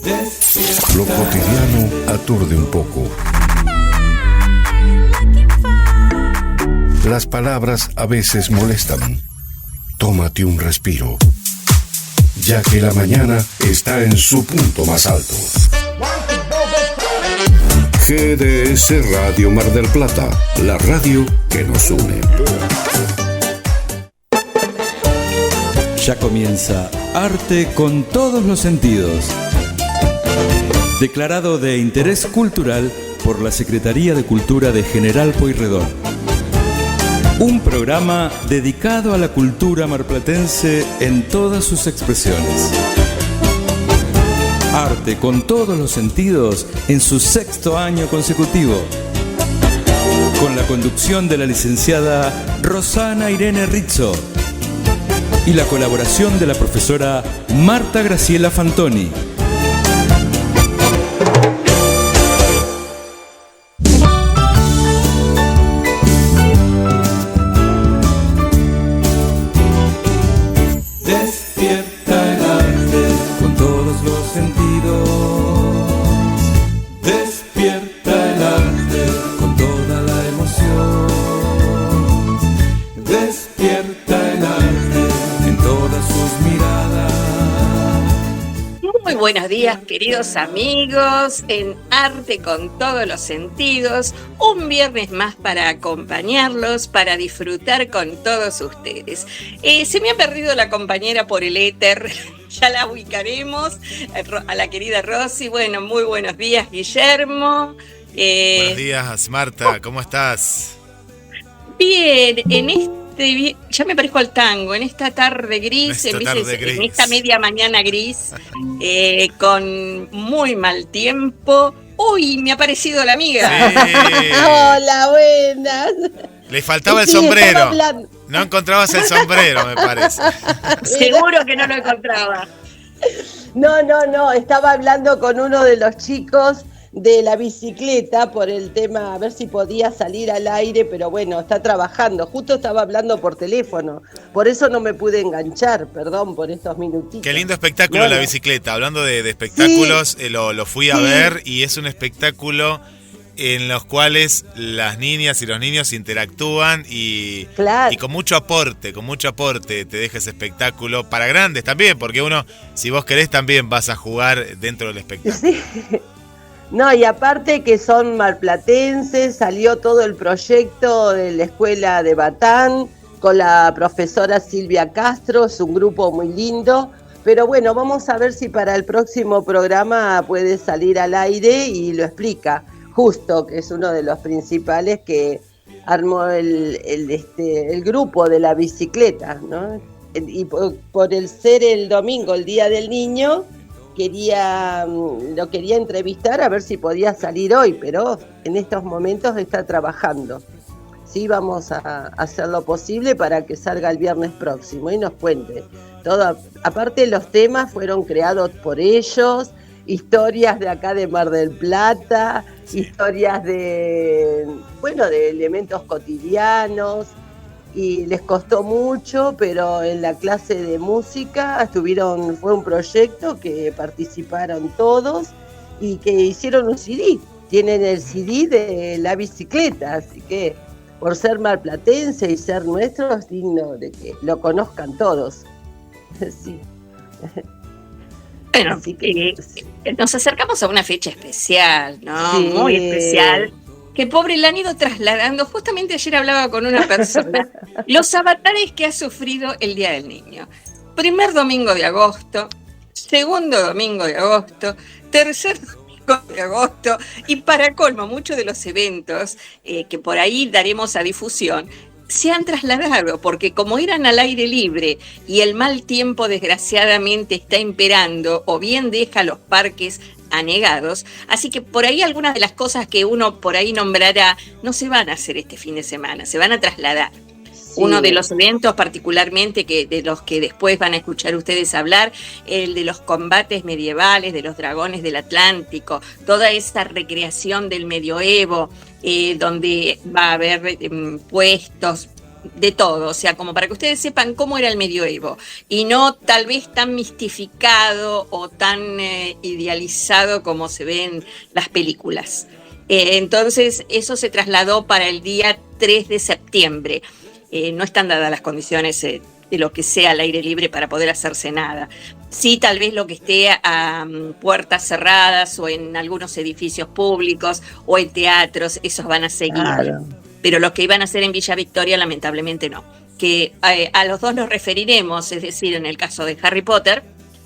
Lo cotidiano aturde un poco. Las palabras a veces molestan. Tómate un respiro, ya que la mañana está en su punto más alto. GDS Radio Mar del Plata, la radio que nos une. Ya comienza Arte con todos los sentidos. Declarado de interés cultural por la Secretaría de Cultura de General Pueyrredón. Un programa dedicado a la cultura marplatense en todas sus expresiones. Arte con todos los sentidos en su 6º año consecutivo. Con la conducción de la licenciada Rosana Irene Rizzo y la colaboración de la profesora Marta Graciela Fantoni. Buenos días, queridos amigos, en Arte con todos los sentidos, un viernes más para acompañarlos, para disfrutar con todos ustedes. Se me ha perdido la compañera por el éter, ya la ubicaremos, a la querida Rosy. Bueno, muy buenos días, Guillermo. Buenos días, Marta, ¿cómo estás? Bien, ya me parezco al tango, en esta tarde gris, en esta media mañana gris, con muy mal tiempo. ¡Uy! Me ha aparecido la amiga. Sí. Hola, buenas. Le faltaba el sombrero. No encontrabas el sombrero, me parece. Seguro que no lo encontraba. No, estaba hablando con uno de los chicos de la bicicleta por el tema, a ver si podía salir al aire, pero bueno, está trabajando. Justo estaba hablando por teléfono, por eso no me pude enganchar, perdón por estos minutitos. Qué lindo espectáculo la bicicleta. Hablando de espectáculos, sí, lo fui a ver y es un espectáculo en los cuales las niñas y los niños interactúan y con mucho aporte te deja ese espectáculo para grandes también, porque uno, si vos querés, también vas a jugar dentro del espectáculo. Sí. No, y aparte que son marplatenses, salió todo el proyecto de la escuela de Batán con la profesora Silvia Castro, es un grupo muy lindo, pero bueno, vamos a ver si para el próximo programa puede salir al aire y lo explica. Justo, que es uno de los principales que armó el grupo de la bicicleta, ¿no? Y por el ser el domingo, el Día del Niño, lo quería entrevistar a ver si podía salir hoy, pero en estos momentos está trabajando. Sí, vamos a hacer lo posible para que salga el viernes próximo y nos cuente todo. Aparte, los temas fueron creados por ellos, historias de acá de Mar del Plata, sí, historias de elementos cotidianos. Y les costó mucho, pero en la clase de música fue un proyecto que participaron todos y que hicieron un CD. Tienen el CD de la bicicleta, así que por ser marplatense y ser nuestro es digno de que lo conozcan todos. Sí. Bueno, nos acercamos a una fecha especial, ¿no? Sí. Muy especial. Que pobre la han ido trasladando. Justamente ayer hablaba con una persona. Los avatares que ha sufrido el Día del Niño. Primer domingo de agosto, segundo domingo de agosto, tercer domingo de agosto. Y para colmo, muchos de los eventos que por ahí daremos a difusión se han trasladado, porque como eran al aire libre y el mal tiempo desgraciadamente está imperando, o bien deja los parques anegados, así que por ahí algunas de las cosas que uno por ahí nombrará no se van a hacer este fin de semana, se van a trasladar. Sí. Uno de los eventos particularmente de los que después van a escuchar ustedes hablar, el de los combates medievales, de los dragones del Atlántico, toda esa recreación del medioevo, donde va a haber puestos de todo, o sea, como para que ustedes sepan cómo era el medioevo, y no tal vez tan mistificado o tan idealizado como se ve en las películas. Entonces, eso se trasladó para el día 3 de septiembre. No están dadas las condiciones de lo que sea al aire libre para poder hacerse nada. Sí, tal vez lo que esté a puertas cerradas o en algunos edificios públicos o en teatros, esos van a seguir. Claro. Pero los que iban a hacer en Villa Victoria, lamentablemente no. Que a los dos nos referiremos, es decir, en el caso de Harry Potter.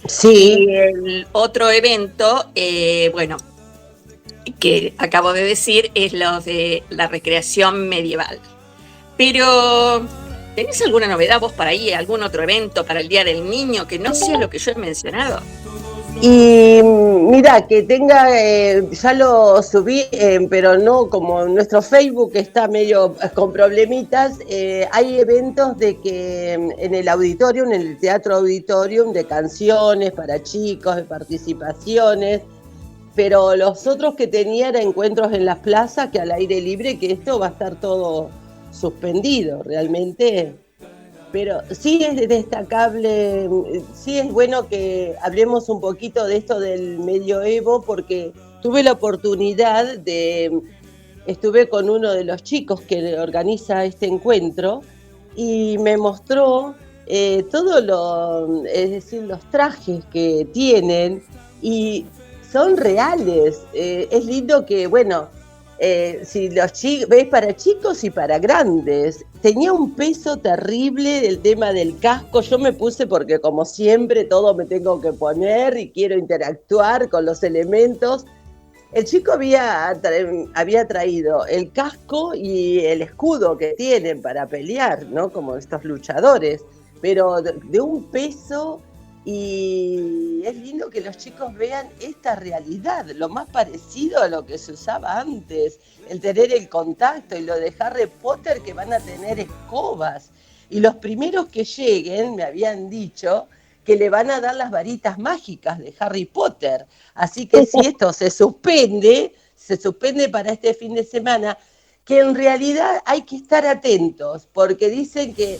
Sí. Y el otro evento, bueno, que acabo de decir, es lo de la recreación medieval. Pero, ¿tenés alguna novedad vos para ahí? ¿Algún otro evento para el Día del Niño que no sea lo que yo he mencionado? Y mira, que tenga, ya lo subí, pero no, como nuestro Facebook está medio con problemitas, hay eventos de que en el auditorium, en el Teatro Auditorium, de canciones para chicos, de participaciones, pero los otros que tenía eran encuentros en las plazas, que al aire libre, que esto va a estar todo suspendido realmente. Pero sí es destacable, sí es bueno que hablemos un poquito de esto del medioevo, porque tuve la oportunidad estuve con uno de los chicos que organiza este encuentro y me mostró es decir, los trajes que tienen y son reales. Es lindo que, bueno, si los chicos, ves para chicos y para grandes, tenía un peso terrible el tema del casco. Yo me puse porque como siempre todo me tengo que poner y quiero interactuar con los elementos. El chico había traído el casco y el escudo que tienen para pelear, ¿no? Como estos luchadores, pero de un peso. Y es lindo que los chicos vean esta realidad, lo más parecido a lo que se usaba antes, el tener el contacto, y lo de Harry Potter, que van a tener escobas. Y los primeros que lleguen me habían dicho que le van a dar las varitas mágicas de Harry Potter. Así que si esto se suspende para este fin de semana, que en realidad hay que estar atentos, porque dicen que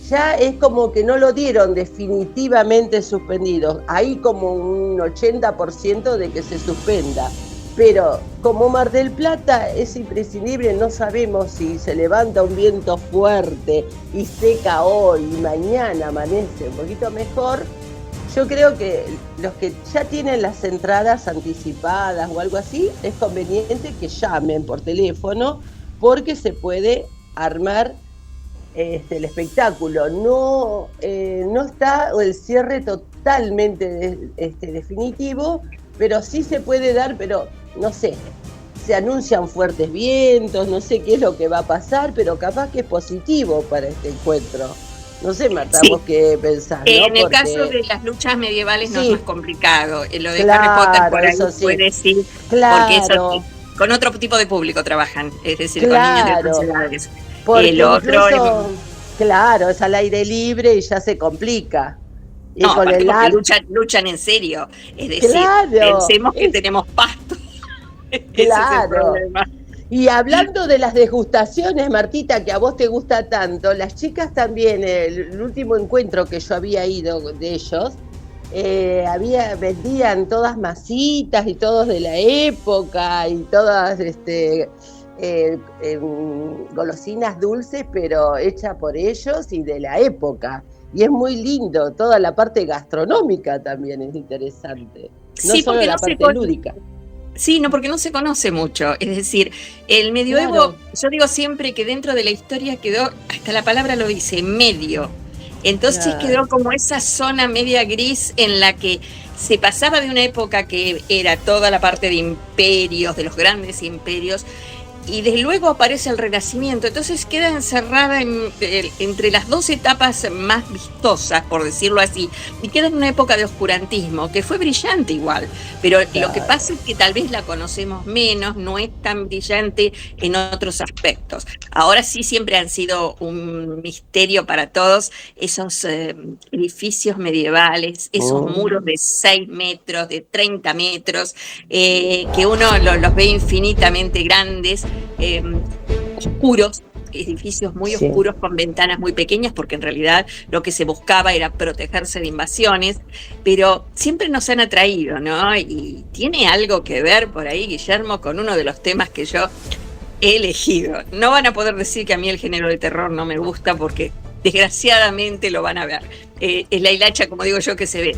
ya es como que no lo dieron definitivamente suspendido. Hay como un 80% de que se suspenda. Pero como Mar del Plata es imprescindible, no sabemos si se levanta un viento fuerte y seca hoy y mañana amanece un poquito mejor. Yo creo que los que ya tienen las entradas anticipadas o algo así, es conveniente que llamen por teléfono, porque se puede armar el espectáculo. No está el cierre totalmente definitivo, pero sí se puede dar, pero no sé, se anuncian fuertes vientos, no sé qué es lo que va a pasar, pero capaz que es positivo para este encuentro. No sé, Marta, vos qué pensás, ¿no? En el caso de las luchas medievales no es más complicado. Lo de Harry Potter por ahí puede sí, porque eso con otro tipo de público trabajan, es decir, con niños de otras edades. Porque incluso, claro, es al aire libre y ya se complica. Y no, con el luchan en serio. Es decir, pensemos que tenemos pasto. Claro. Y hablando de las degustaciones, Martita, que a vos te gusta tanto, las chicas también, el último encuentro que yo había ido de ellos, vendían todas masitas y todos de la época y todas golosinas dulces, pero hechas por ellos y de la época. Y es muy lindo, toda la parte gastronómica también es interesante, no solo la parte lúdica. Sí, no, porque no se conoce mucho. Es decir, el medioevo, yo digo siempre que dentro de la historia quedó, hasta la palabra lo dice, medio. Entonces quedó como esa zona media gris en la que se pasaba de una época que era toda la parte de imperios, de los grandes imperios, y desde luego aparece el Renacimiento. Entonces queda encerrada entre las dos etapas más vistosas, por decirlo así, y queda en una época de oscurantismo, que fue brillante igual, pero lo que pasa es que tal vez la conocemos menos, no es tan brillante en otros aspectos. Ahora sí siempre han sido un misterio para todos esos edificios medievales, esos muros de 6 metros, de 30 metros, que uno los ve infinitamente grandes, oscuros, edificios muy oscuros con ventanas muy pequeñas, porque en realidad lo que se buscaba era protegerse de invasiones, pero siempre nos han atraído, ¿no? Y tiene algo que ver por ahí, Guillermo, con uno de los temas que yo he elegido. No van a poder decir que a mí el género de terror no me gusta, porque desgraciadamente lo van a ver. Es la hilacha, como digo yo, que se ve.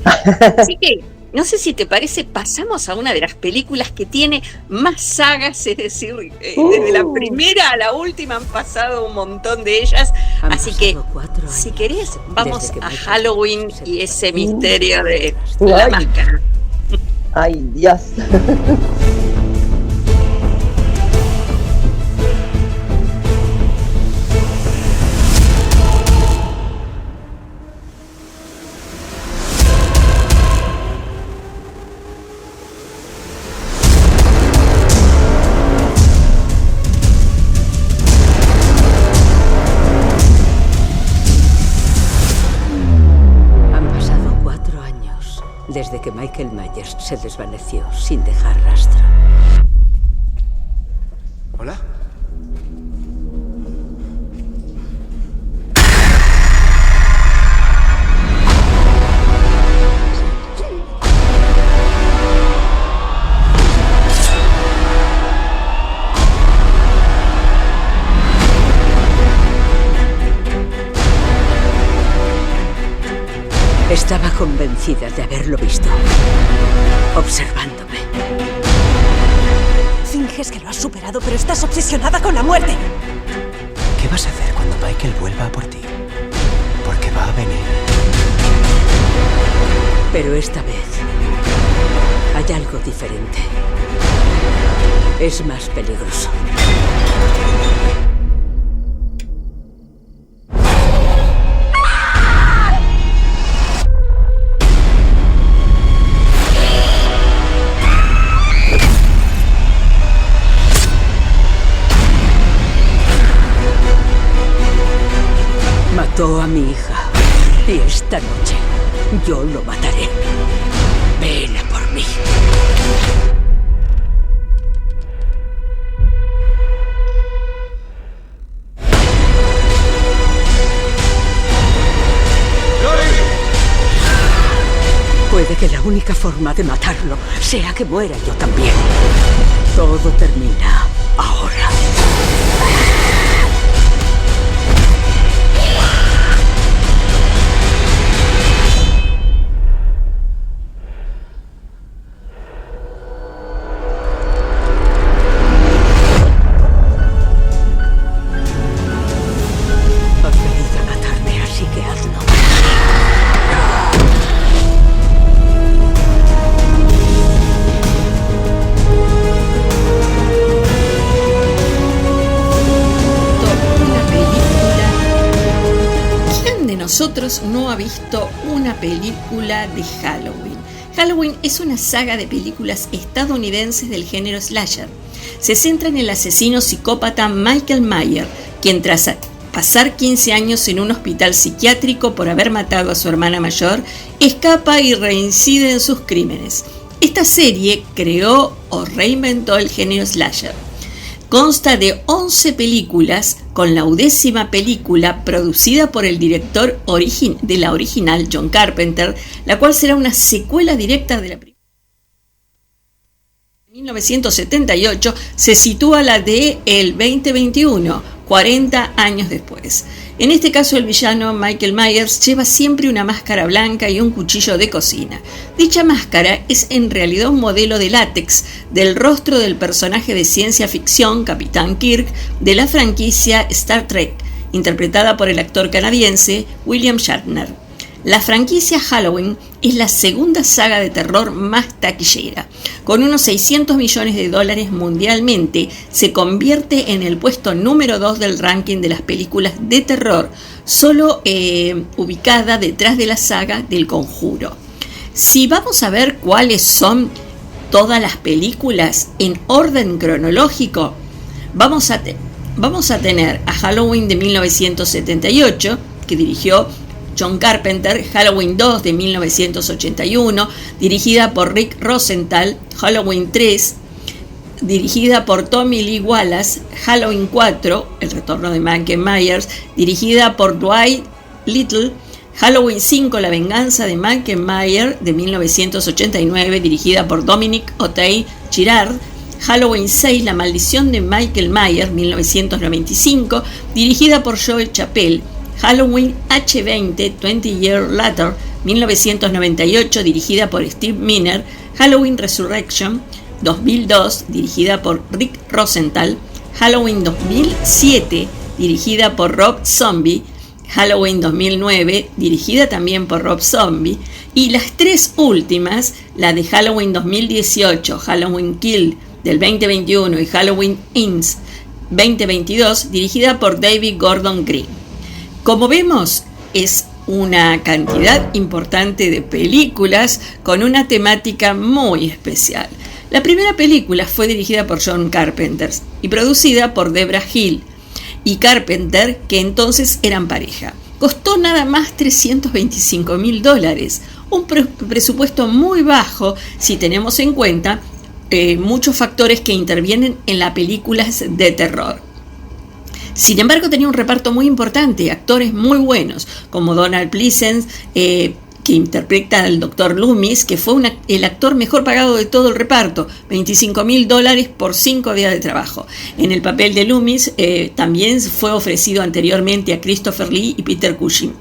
Así que, no sé si te parece, pasamos a una de las películas que tiene más sagas, es decir, desde la primera a la última han pasado un montón de ellas. Así que, si querés, vamos a Halloween y ese misterio de la máscara. Ay, Dios. Desde que Michael Myers se desvaneció sin dejar rastro. ¿Hola? Estaba convencida de haberlo visto, observándome. Finges que lo has superado, pero estás obsesionada con la muerte. ¿Qué vas a hacer cuando Michael vuelva por ti? Porque va a venir. Pero esta vez hay algo diferente. Es más peligroso. Mató a mi hija y esta noche yo lo mataré. Ven a por mí. Puede que la única forma de matarlo sea que muera yo también. Todo termina ahora. Nosotros no ha visto una película de Halloween. Halloween es una saga de películas estadounidenses del género slasher. Se centra en el asesino psicópata Michael Myers, quien tras pasar 15 años en un hospital psiquiátrico por haber matado a su hermana mayor, escapa y reincide en sus crímenes. Esta serie creó o reinventó el género slasher. Consta de 11 películas, con la 10ª película producida por el director de la original, John Carpenter, la cual será una secuela directa de la primera. En 1978 se sitúa la de el 2021, 40 años después. En este caso, el villano Michael Myers lleva siempre una máscara blanca y un cuchillo de cocina. Dicha máscara es en realidad un modelo de látex del rostro del personaje de ciencia ficción Capitán Kirk de la franquicia Star Trek, interpretada por el actor canadiense William Shatner. La franquicia Halloween es la segunda saga de terror más taquillera. Con unos $600 millones mundialmente, se convierte en el puesto número 2 del ranking de las películas de terror, solo ubicada detrás de la saga del Conjuro. Si vamos a ver cuáles son todas las películas en orden cronológico, vamos a tener a Halloween de 1978, que dirigió John Carpenter, Halloween 2 de 1981, dirigida por Rick Rosenthal, Halloween 3, dirigida por Tommy Lee Wallace. Halloween 4, el retorno de Michael Myers, dirigida por Dwight Little. Halloween 5, la venganza de Michael Myers, de 1989, dirigida por Dominic Otey Girard. Halloween 6, la maldición de Michael Myers, 1995, dirigida por Joel Chappelle. Halloween H20, 20 Years Later, 1998, dirigida por Steve Miner. Halloween Resurrection, 2002, dirigida por Rick Rosenthal. Halloween 2007, dirigida por Rob Zombie. Halloween 2009, dirigida también por Rob Zombie. Y las tres últimas, la de Halloween 2018, Halloween Kill del 2021 y Halloween Ends 2022, dirigida por David Gordon Green. Como vemos, es una cantidad importante de películas con una temática muy especial. La primera película fue dirigida por John Carpenter y producida por Debra Hill y Carpenter, que entonces eran pareja. Costó nada más $325,000, un presupuesto muy bajo si tenemos en cuenta muchos factores que intervienen en las películas de terror. Sin embargo, tenía un reparto muy importante, actores muy buenos, como Donald Pleasence, que interpreta al Dr. Loomis, que fue el actor mejor pagado de todo el reparto, $25,000 por 5 días de trabajo. En el papel de Loomis también fue ofrecido anteriormente a Christopher Lee y Peter Cushing,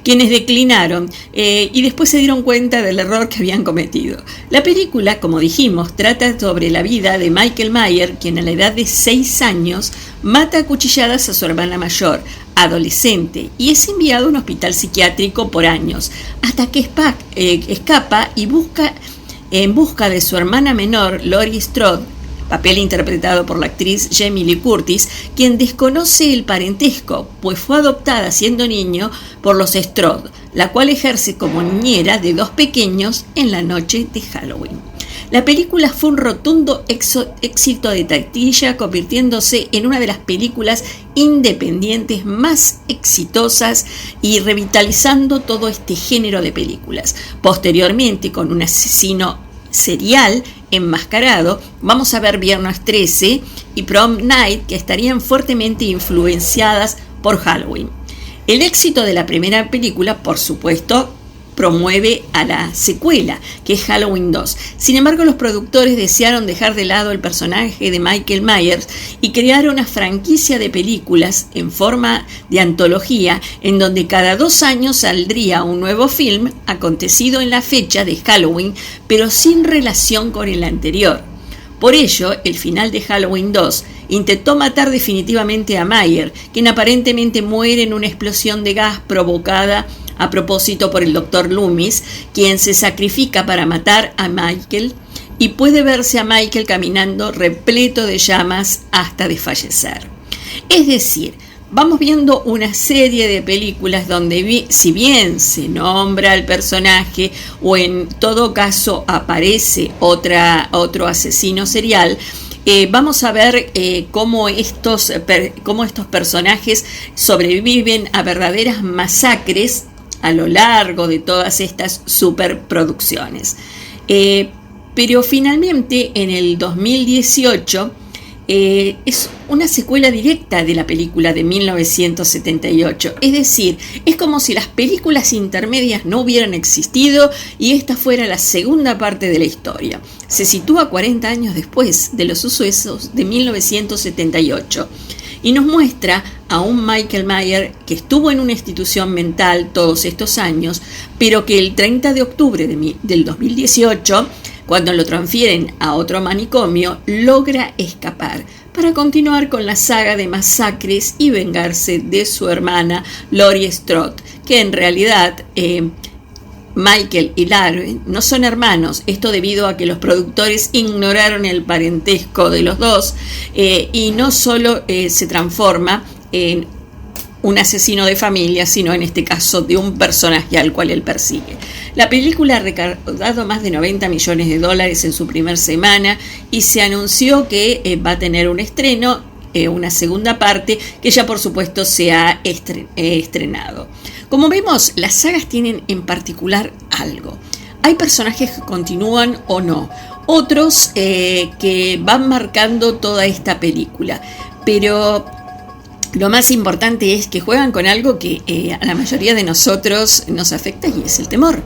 quienes declinaron y después se dieron cuenta del error que habían cometido. La película, como dijimos, trata sobre la vida de Michael Myers, quien a la edad de 6 años mata a cuchilladas a su hermana mayor, adolescente, y es enviado a un hospital psiquiátrico por años, hasta que escapa y en busca de su hermana menor, Laurie Strode, papel interpretado por la actriz Jamie Lee Curtis, quien desconoce el parentesco, pues fue adoptada siendo niño por los Strode, la cual ejerce como niñera de 2 pequeños en la noche de Halloween. La película fue un rotundo éxito de taquilla, convirtiéndose en una de las películas independientes más exitosas y revitalizando todo este género de películas. Posteriormente, con un asesino serial enmascarado, vamos a ver Viernes 13 y Prom Night, que estarían fuertemente influenciadas por Halloween. El éxito de la primera película, por supuesto, promueve a la secuela, que es Halloween 2. Sin embargo, los productores desearon dejar de lado el personaje de Michael Myers y crear una franquicia de películas en forma de antología, en donde cada 2 años saldría un nuevo film acontecido en la fecha de Halloween, pero sin relación con el anterior. Por ello, el final de Halloween 2 intentó matar definitivamente a Myers, quien aparentemente muere en una explosión de gas provocada a propósito por el Dr. Loomis, quien se sacrifica para matar a Michael, y puede verse a Michael caminando repleto de llamas hasta desfallecer. Es decir, vamos viendo una serie de películas donde, si bien se nombra al personaje o en todo caso aparece otro asesino serial, vamos a ver cómo estos personajes sobreviven a verdaderas masacres a lo largo de todas estas superproducciones. Pero finalmente, en el 2018, es una secuela directa de la película de 1978. Es decir, es como si las películas intermedias no hubieran existido y esta fuera la segunda parte de la historia. Se sitúa 40 años después de los sucesos de 1978. Y nos muestra a un Michael Myers que estuvo en una institución mental todos estos años, pero que el 30 de octubre del 2018, cuando lo transfieren a otro manicomio, logra escapar para continuar con la saga de masacres y vengarse de su hermana Laurie Strode, que en realidad Michael y Laurie no son hermanos, esto debido a que los productores ignoraron el parentesco de los dos, y no solo se transforma en un asesino de familia, sino en este caso de un personaje al cual él persigue. La película ha recaudado más de $90 millones en su primera semana y se anunció que va a tener un estreno, una segunda parte, que ya por supuesto se ha estrenado. Como vemos, las sagas tienen en particular algo hay personajes que continúan o no, otros que van marcando toda esta película, pero lo más importante es que juegan con algo que a la mayoría de nosotros nos afecta, y es el temor.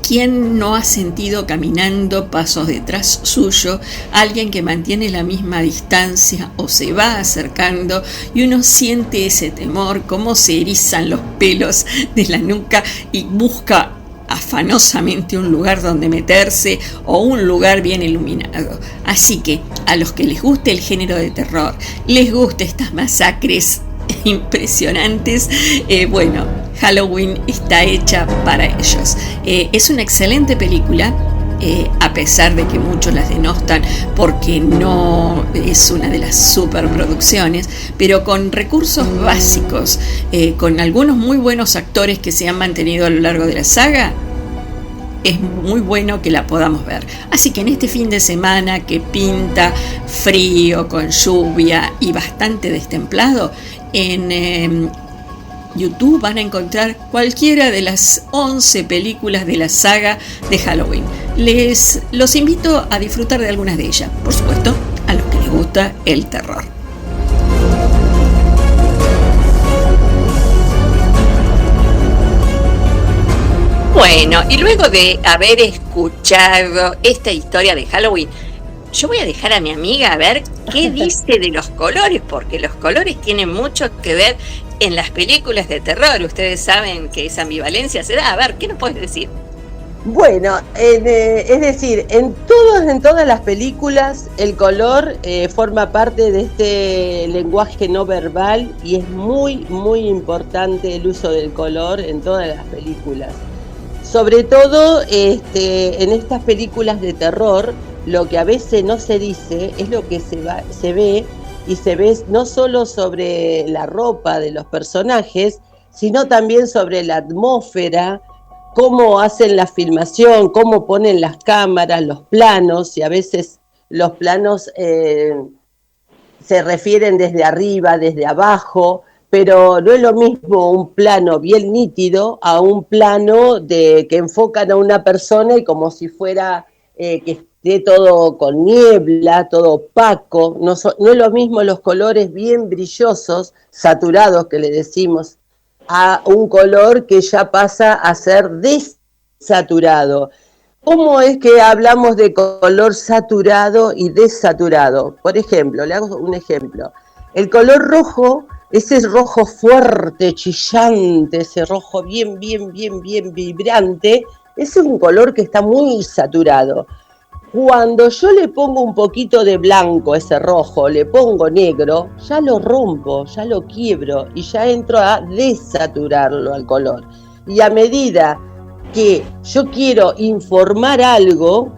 ¿Quién no ha sentido caminando pasos detrás suyo alguien que mantiene la misma distancia o se va acercando y uno siente ese temor, cómo se erizan los pelos de la nuca y busca afanosamente un lugar donde meterse o un lugar bien iluminado? Así que a los que les guste el género de terror, les guste estas masacres impresionantes, bueno, Halloween está hecha para ellos. Es una excelente película, a pesar de que muchos las denostan porque no es una de las superproducciones, pero con recursos básicos, con algunos muy buenos actores que se han mantenido a lo largo de la saga. Es muy bueno que la podamos ver. Así que en este fin de semana que pinta frío, con lluvia y bastante destemplado, en YouTube van a encontrar cualquiera de las 11 películas de la saga de Halloween. Los invito a disfrutar de algunas de ellas, por supuesto, a los que les gusta el terror. Bueno, y luego de haber escuchado esta historia de Halloween, yo voy a dejar a mi amiga a ver qué dice de los colores, porque los colores tienen mucho que ver en las películas de terror. Ustedes saben que esa ambivalencia se da. A ver, ¿qué nos puedes decir? Bueno, es decir, en todas las películas el color forma parte de este lenguaje no verbal, y es muy, muy importante el uso del color en todas las películas. Sobre todo en estas películas de terror, lo que a veces no se dice es lo que se ve, y se ve no solo sobre la ropa de los personajes, sino también sobre la atmósfera, cómo hacen la filmación, cómo ponen las cámaras, los planos, y a veces los planos se refieren desde arriba, desde abajo, pero no es lo mismo un plano bien nítido a un plano que enfocan a una persona y como si fuera que esté todo con niebla, todo opaco. No es lo mismo los colores bien brillosos, saturados que le decimos, a un color que ya pasa a ser desaturado. ¿Cómo es que hablamos de color saturado y desaturado? Por ejemplo, le hago un ejemplo. El color rojo, ese rojo fuerte, chillante, ese rojo bien vibrante, es un color que está muy saturado. Cuando yo le pongo un poquito de blanco a ese rojo, le pongo negro, ya lo rompo, ya lo quiebro y ya entro a desaturarlo al color. Y a medida que yo quiero informar algo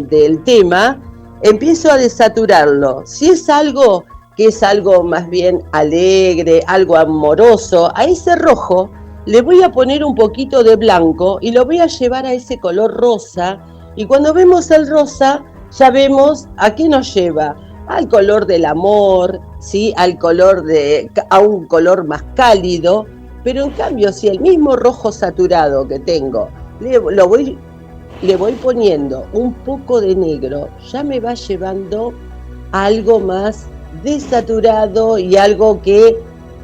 del tema, empiezo a desaturarlo. Si es algo que es algo más bien alegre, algo amoroso, a ese rojo le voy a poner un poquito de blanco y lo voy a llevar a ese color rosa. Y cuando vemos el rosa, ya vemos a qué nos lleva, al color del amor, ¿sí? a un color más cálido. Pero en cambio, si el mismo rojo saturado que tengo, le voy poniendo un poco de negro, ya me va llevando a algo más desaturado y algo que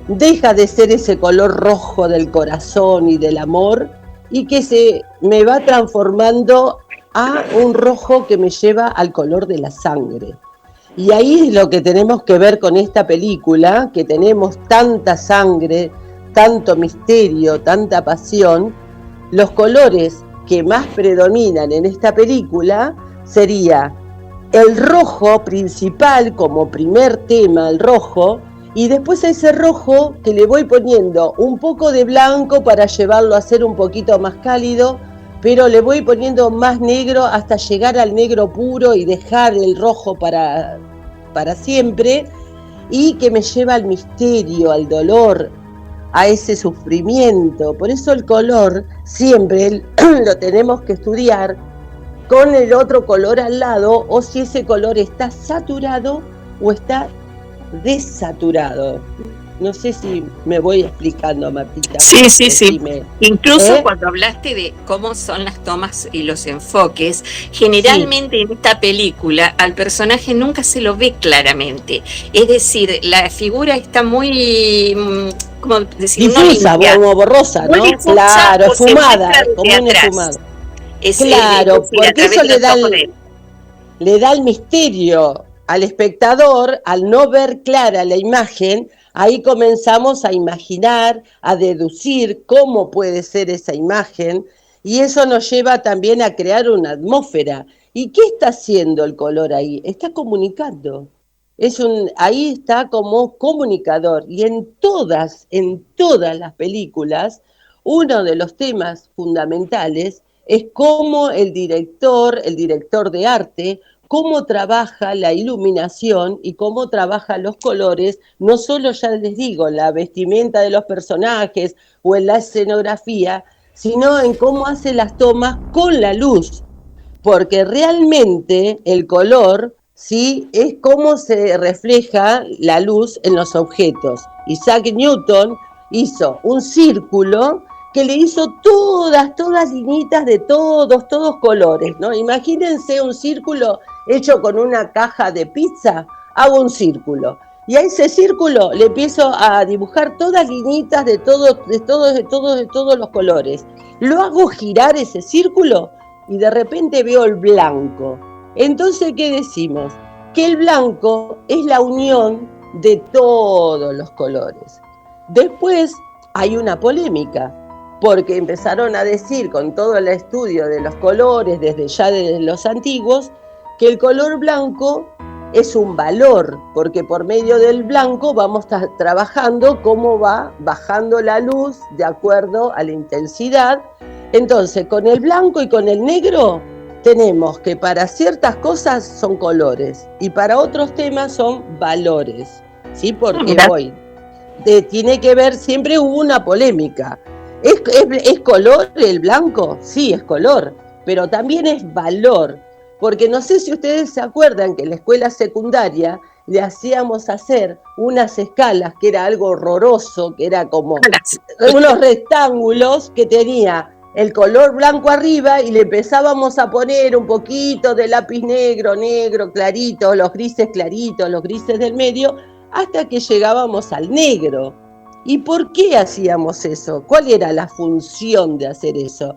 deja de ser ese color rojo del corazón y del amor, y que se me va transformando a un rojo que me lleva al color de la sangre. Y ahí es lo que tenemos que ver con esta película, que tenemos tanta sangre, tanto misterio, tanta pasión. Los colores que más predominan en esta película sería el rojo principal como primer tema, el rojo, y después a ese rojo que le voy poniendo un poco de blanco para llevarlo a ser un poquito más cálido, pero le voy poniendo más negro hasta llegar al negro puro y dejar el rojo para siempre, y que me lleva al misterio, al dolor, a ese sufrimiento. Por eso el color siempre lo tenemos que estudiar con el otro color al lado, o si ese color está saturado o está desaturado. No sé si me voy explicando, Martita. Sí. Incluso cuando hablaste de cómo son las tomas y los enfoques, generalmente en esta película al personaje nunca se lo ve claramente. Es decir, la figura está muy, ¿cómo decir? Difusa, como borrosa, ¿no? Difusa, claro, fumada, como una fumada. Claro, porque eso le da el misterio al espectador. Al no ver clara la imagen, ahí comenzamos a imaginar, a deducir cómo puede ser esa imagen, y eso nos lleva también a crear una atmósfera. ¿Y qué está haciendo el color ahí? Está comunicando. Ahí está como comunicador. Y en todas las películas, uno de los temas fundamentales es cómo el director de arte, cómo trabaja la iluminación y cómo trabaja los colores, no solo, ya les digo, en la vestimenta de los personajes o en la escenografía, sino en cómo hace las tomas con la luz, porque realmente el color, ¿sí?, es cómo se refleja la luz en los objetos. Isaac Newton hizo un círculo que le hizo todas liñitas de todos colores, ¿no? Imagínense un círculo hecho con una caja de pizza. Hago un círculo y a ese círculo le empiezo a dibujar todas liñitas de todos los colores. Lo hago girar ese círculo y de repente veo el blanco. Entonces, ¿qué decimos? Que el blanco es la unión de todos los colores. Después hay una polémica, porque empezaron a decir, con todo el estudio de los colores desde los antiguos, que el color blanco es un valor, porque por medio del blanco vamos trabajando cómo va bajando la luz de acuerdo a la intensidad. Entonces, con el blanco y con el negro tenemos que para ciertas cosas son colores y para otros temas son valores, ¿sí? Porque tiene que ver, siempre hubo una polémica. ¿Es color el blanco? Sí, es color, pero también es valor, porque no sé si ustedes se acuerdan que en la escuela secundaria le hacíamos hacer unas escalas, que era algo horroroso, que era como unos rectángulos que tenía el color blanco arriba y le empezábamos a poner un poquito de lápiz negro clarito, los grises claritos, los grises del medio, hasta que llegábamos al negro. ¿Y por qué hacíamos eso? ¿Cuál era la función de hacer eso?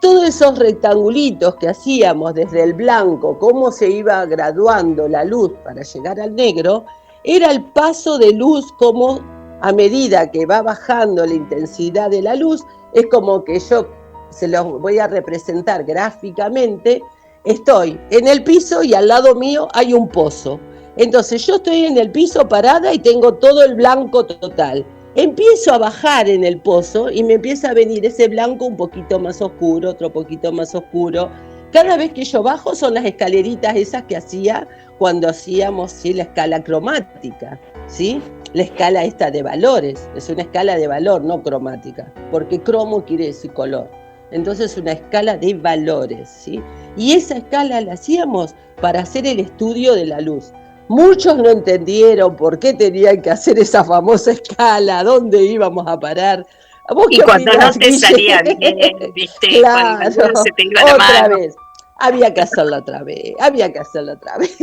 Todos esos rectangulitos que hacíamos desde el blanco, cómo se iba graduando la luz para llegar al negro, era el paso de luz, como a medida que va bajando la intensidad de la luz, es como que yo se los voy a representar gráficamente. Estoy en el piso y al lado mío hay un pozo. Entonces yo estoy en el piso parada y tengo todo el blanco total. Empiezo a bajar en el pozo y me empieza a venir ese blanco un poquito más oscuro, otro poquito más oscuro. Cada vez que yo bajo son las escaleritas esas que hacía cuando hacíamos, ¿sí?, la escala cromática, ¿sí? La escala esta de valores, es una escala de valor, no cromática, porque cromo quiere decir color. Entonces una escala de valores, ¿sí? Y esa escala la hacíamos para hacer el estudio de la luz. Muchos no entendieron por qué tenían que hacer esa famosa escala, dónde íbamos a parar. Y cuando no te salía bien, ¿viste? Claro, cuando se te iba la mano. Otra vez. Había que hacerlo otra vez.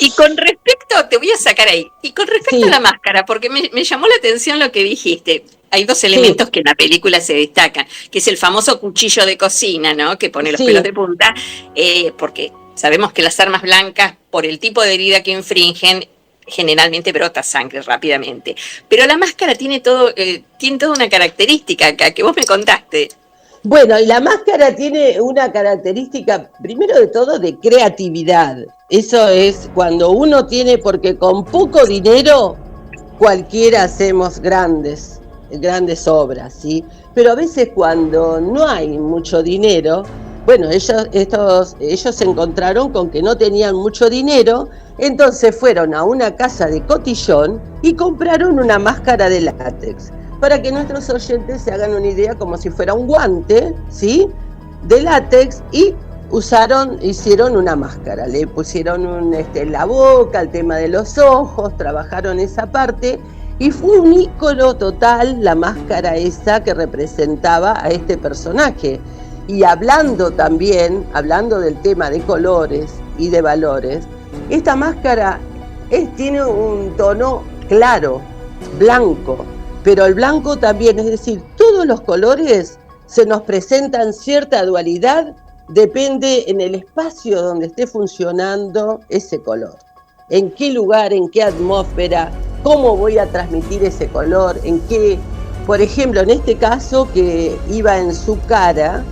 Y con respecto, te voy a sacar ahí, y con respecto a la máscara, porque me llamó la atención lo que dijiste. Hay dos elementos que en la película se destacan, que es el famoso cuchillo de cocina, ¿no?, que pone los pelos de punta, porque sabemos que las armas blancas, por el tipo de herida que infringen, generalmente brota sangre rápidamente. Pero la máscara tiene toda una característica acá, que vos me contaste. Bueno, y la máscara tiene una característica, primero de todo, de creatividad. Eso es cuando uno tiene, porque con poco dinero cualquiera hacemos grandes obras, ¿sí? Pero a veces cuando no hay mucho dinero, bueno, ellos se encontraron con que no tenían mucho dinero, entonces fueron a una casa de cotillón y compraron una máscara de látex. Para que nuestros oyentes se hagan una idea, como si fuera un guante, ¿sí?, de látex, y hicieron una máscara, le pusieron en la boca, el tema de los ojos, trabajaron esa parte y fue un ícono total la máscara esa que representaba a este personaje. Y hablando del tema de colores y de valores, esta máscara tiene un tono claro, blanco, pero el blanco también, es decir, todos los colores se nos presentan cierta dualidad, depende en el espacio donde esté funcionando ese color. En qué lugar, en qué atmósfera, cómo voy a transmitir ese color, en qué, por ejemplo, en este caso que iba en su cara,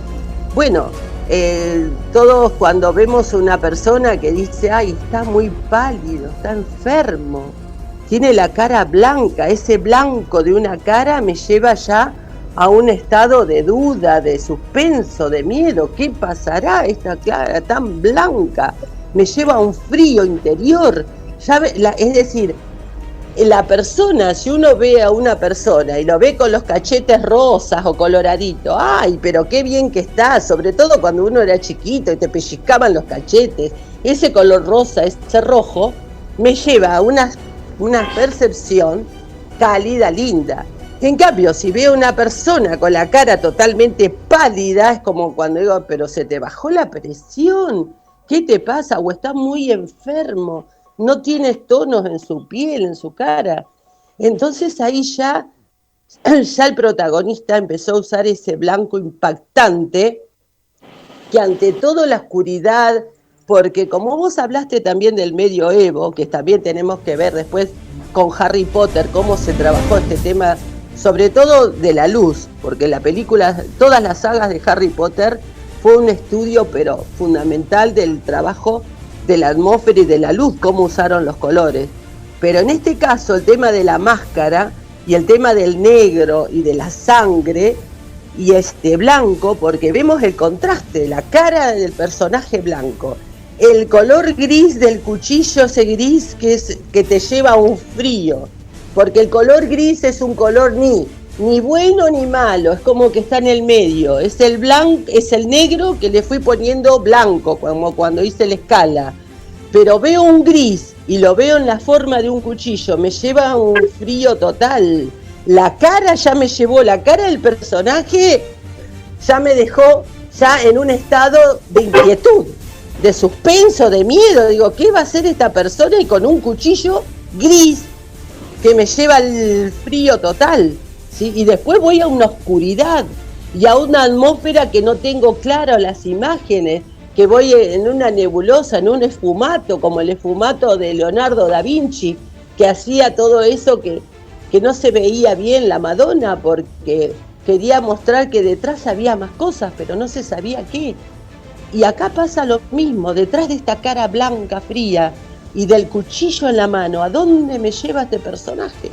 bueno, todos cuando vemos a una persona que dice, ay, está muy pálido, está enfermo, tiene la cara blanca, ese blanco de una cara me lleva ya a un estado de duda, de suspenso, de miedo. ¿Qué pasará? Esta cara tan blanca me lleva a un frío interior. Es decir, la persona, si uno ve a una persona y lo ve con los cachetes rosas o coloraditos, ¡ay, pero qué bien que está! Sobre todo cuando uno era chiquito y te pellizcaban los cachetes. Ese color rosa, ese rojo, me lleva a una percepción cálida, linda. En cambio, si veo una persona con la cara totalmente pálida, es como cuando digo, pero se te bajó la presión, ¿qué te pasa? O estás muy enfermo, no tienes tonos en su piel, en su cara. Entonces ahí ya el protagonista empezó a usar ese blanco impactante, que ante todo la oscuridad, porque como vos hablaste también del medioevo, que también tenemos que ver después con Harry Potter, cómo se trabajó este tema, sobre todo de la luz, porque la película, todas las sagas de Harry Potter fue un estudio pero fundamental del trabajo de la atmósfera y de la luz, cómo usaron los colores. Pero en este caso el tema de la máscara y el tema del negro y de la sangre y blanco, porque vemos el contraste, la cara del personaje blanco, el color gris del cuchillo, ese gris que te lleva a un frío, porque el color gris es un color ni bueno ni malo, es como que está en el medio, es el negro que le fui poniendo blanco, como cuando hice la escala, pero veo un gris y lo veo en la forma de un cuchillo, me lleva a un frío total. La cara ya me llevó, la cara del personaje ya me dejó ya en un estado de inquietud, de suspenso, de miedo. Digo, ¿qué va a hacer esta persona? Y con un cuchillo gris que me lleva al frío total, ¿sí? Y después voy a una oscuridad y a una atmósfera que no tengo claro las imágenes, que voy en una nebulosa, en un esfumato, como el esfumato de Leonardo da Vinci, que hacía todo eso que no se veía bien la Madonna, porque quería mostrar que detrás había más cosas, pero no se sabía qué. Y acá pasa lo mismo, detrás de esta cara blanca, fría, y del cuchillo en la mano, ¿a dónde me lleva este personaje?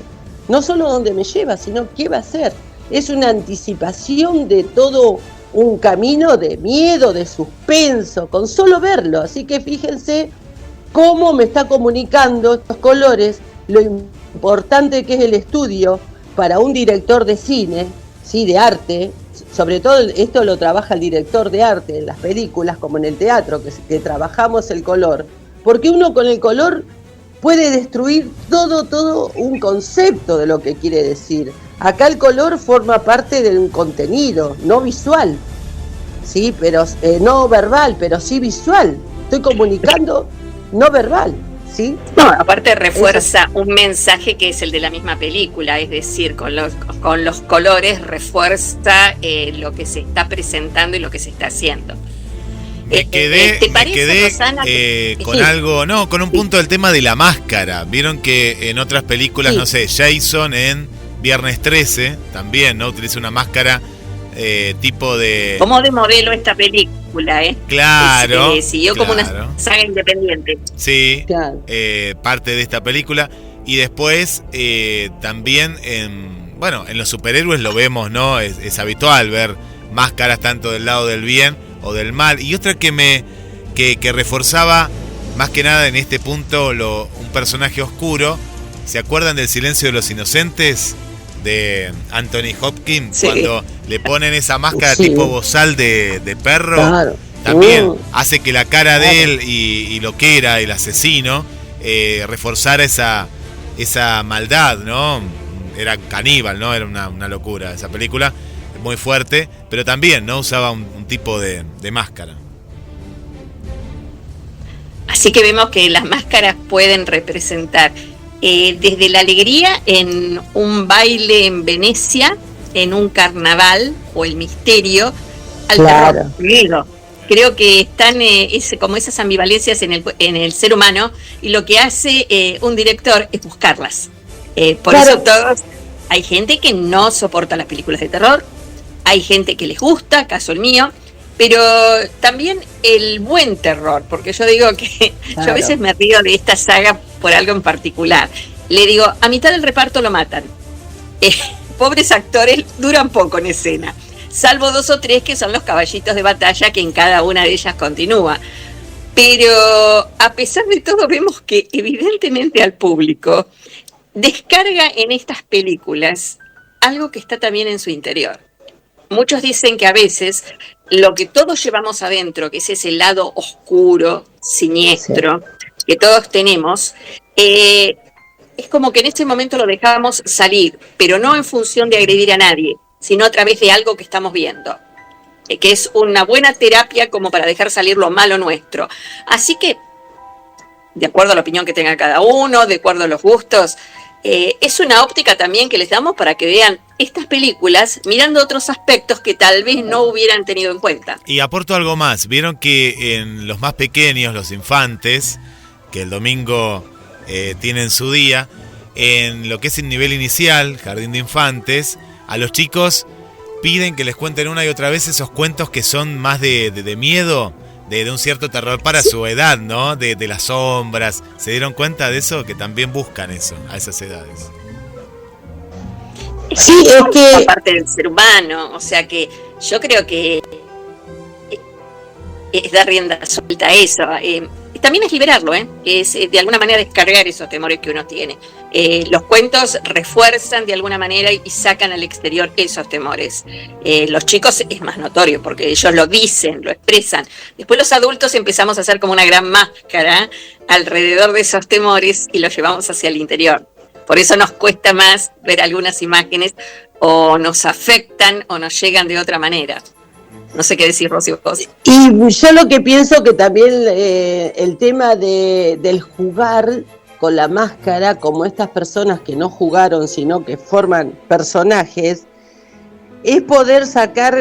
No solo dónde me lleva, sino qué va a hacer. Es una anticipación de todo un camino de miedo, de suspenso, con solo verlo. Así que fíjense cómo me está comunicando estos colores, lo importante que es el estudio para un director de cine, ¿sí? De arte. Sobre todo esto lo trabaja el director de arte en las películas como en el teatro, que trabajamos el color, porque uno con el color puede destruir todo un concepto de lo que quiere decir. Acá el color forma parte de un contenido, no visual, sí, pero no verbal, pero sí visual. Estoy comunicando no verbal, ¿sí? No, aparte refuerza un mensaje que es el de la misma película, es decir, con los colores refuerza lo que se está presentando y lo que se está haciendo. Me quedé Rosana, con algo, no, con un punto del tema de la máscara. Vieron que en otras películas, no sé, Jason en Viernes 13 también, ¿no? Utiliza una máscara tipo de... Como de modelo esta película, ¿eh? Claro. Siguió como una saga independiente. Sí, claro. Parte de esta película. Y después también en los superhéroes lo vemos, ¿no? Es habitual ver máscaras tanto del lado del bien o del mal. Y otra que reforzaba más que nada en este punto un personaje oscuro. ¿Se acuerdan del Silencio de los Inocentes? De Anthony Hopkins, cuando le ponen esa máscara tipo bozal de perro, también hace que la cara de él y lo que era el asesino reforzara esa maldad, ¿no? Era caníbal, ¿no? Era una locura esa película, muy fuerte, pero también no usaba un tipo de máscara. Así que vemos que las máscaras pueden representar desde la alegría en un baile en Venecia, en un carnaval, o el misterio, al terror griego. Creo que están como esas ambivalencias en el ser humano, y lo que hace un director es buscarlas. Por eso todos, hay gente que no soporta las películas de terror, hay gente que les gusta, caso el mío, pero también el buen terror, porque yo digo que yo a veces me río de esta saga por algo en particular. Le digo, a mitad del reparto lo matan. Pobres actores, duran poco en escena, salvo 2 o 3 que son los caballitos de batalla, que en cada una de ellas continúa. Pero a pesar de todo vemos que evidentemente al público descarga en estas películas algo que está también en su interior. Muchos dicen que a veces lo que todos llevamos adentro, que es ese lado oscuro, siniestro, que todos tenemos, es como que en ese momento lo dejamos salir, pero no en función de agredir a nadie, sino a través de algo que estamos viendo, que es una buena terapia como para dejar salir lo malo nuestro. Así que, de acuerdo a la opinión que tenga cada uno, de acuerdo a los gustos, es una óptica también que les damos para que vean estas películas mirando otros aspectos que tal vez no hubieran tenido en cuenta. Y aporto algo más. Vieron que en los más pequeños, los infantes, que el domingo tienen su día, en lo que es el nivel inicial, jardín de infantes, a los chicos piden que les cuenten una y otra vez esos cuentos que son más de miedo, de un cierto terror para su edad, ¿no? De las sombras. ¿Se dieron cuenta de eso? Que también buscan eso a esas edades. Sí, es que parte del ser humano, o sea que yo creo que es dar rienda suelta a eso. También es liberarlo, que es de alguna manera descargar esos temores que uno tiene. Los cuentos refuerzan de alguna manera y sacan al exterior esos temores. Los chicos es más notorio porque ellos lo dicen, lo expresan. Después los adultos empezamos a hacer como una gran máscara alrededor de esos temores y los llevamos hacia el interior. Por eso nos cuesta más ver algunas imágenes, o nos afectan o nos llegan de otra manera. No sé qué decir, Rosy, vos. Y yo lo que pienso que también el tema del jugar con la máscara, como estas personas que no jugaron, sino que forman personajes, es poder sacar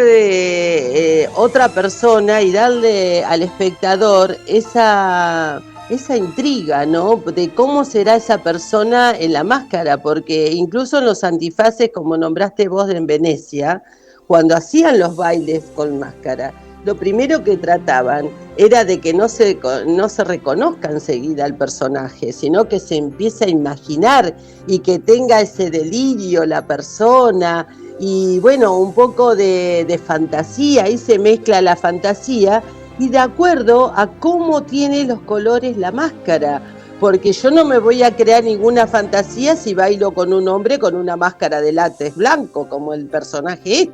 otra persona y darle al espectador esa intriga, ¿no? De cómo será esa persona en la máscara, porque incluso en los antifaces, como nombraste vos en Venecia, cuando hacían los bailes con máscara, lo primero que trataban era de que no se reconozca enseguida al personaje, sino que se empiece a imaginar y que tenga ese delirio la persona, y bueno, un poco de fantasía, ahí se mezcla la fantasía, y de acuerdo a cómo tiene los colores la máscara, porque yo no me voy a crear ninguna fantasía si bailo con un hombre con una máscara de látex blanco, como el personaje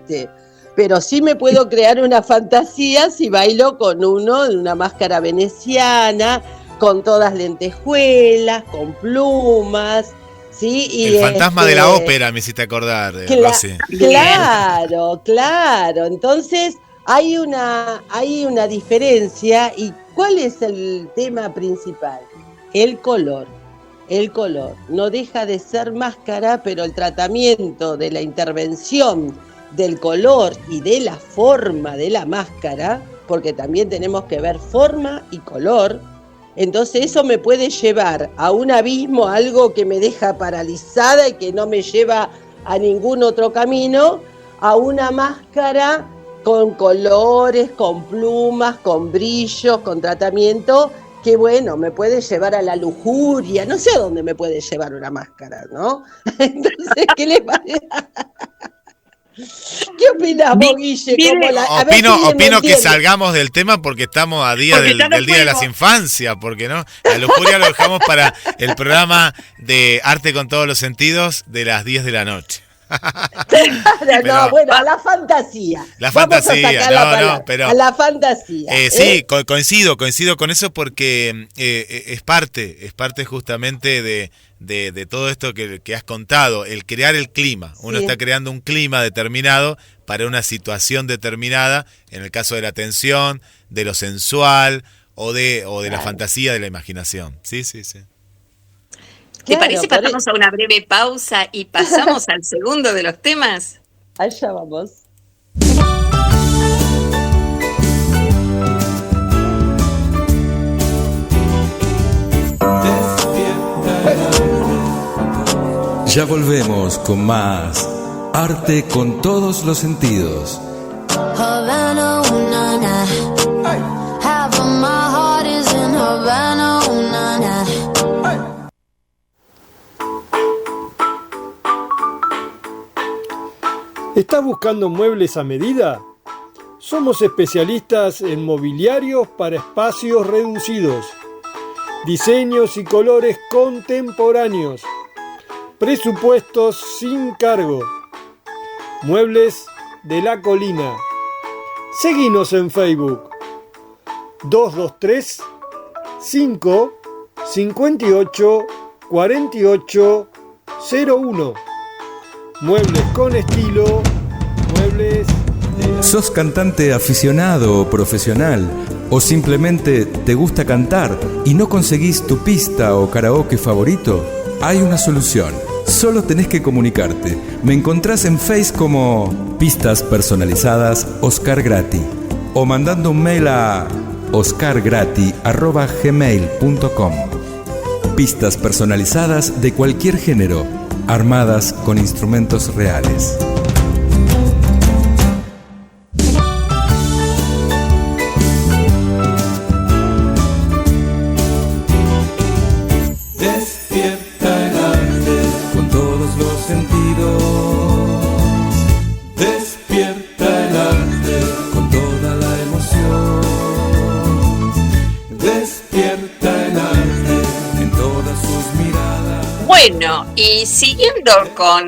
pero sí me puedo crear una fantasía si bailo con una máscara veneciana, con todas lentejuelas, con plumas, ¿sí? Y el fantasma de la ópera me hiciste acordar, Rosy. Claro, entonces hay una diferencia. ¿Y cuál es el tema principal? El color. No deja de ser máscara, pero el tratamiento de la intervención del color y de la forma de la máscara, porque también tenemos que ver forma y color, entonces eso me puede llevar a un abismo, algo que me deja paralizada y que no me lleva a ningún otro camino, a una máscara con colores, con plumas, con brillos, con tratamiento, que bueno, me puede llevar a la lujuria, no sé a dónde me puede llevar una máscara, ¿no? Entonces, ¿qué le parece? ¿Qué opinás vos, Guille? Opino que salgamos del tema porque estamos a día del Día de las Infancias, porque no, la lujuria lo dejamos para el programa de Arte con todos los sentidos de las 10 de la noche. No, bueno, a la fantasía. La fantasía, a la fantasía. Sí, coincido con eso porque es parte justamente de todo esto que has contado, el crear el clima. Uno está creando un clima determinado para una situación determinada, en el caso de la tensión, de lo sensual o de la fantasía, de la imaginación. Sí. ¿Te parece pasamos a una breve pausa y pasamos al segundo de los temas? Allá vamos. Ya volvemos con más arte con todos los sentidos. Havana, half of my heart is in Havana, ¿Estás buscando muebles a medida? Somos especialistas en mobiliarios para espacios reducidos, diseños y colores contemporáneos, presupuestos sin cargo. Muebles de la Colina. Seguinos en Facebook 223 5 58 48 01. Muebles con estilo, muebles de... ¿Sos cantante aficionado o profesional? ¿O simplemente te gusta cantar y no conseguís tu pista o karaoke favorito? Hay una solución. Solo tenés que comunicarte. Me encontrás en Face como Pistas Personalizadas Oscar Grati o mandando un mail a oscargrati@gmail.com. Pistas personalizadas de cualquier género, armadas con instrumentos reales. Despierta el arte con todos los sentidos. Despierta el arte con toda la emoción. Despierta el arte en todas sus miradas. Bueno, y siguiendo con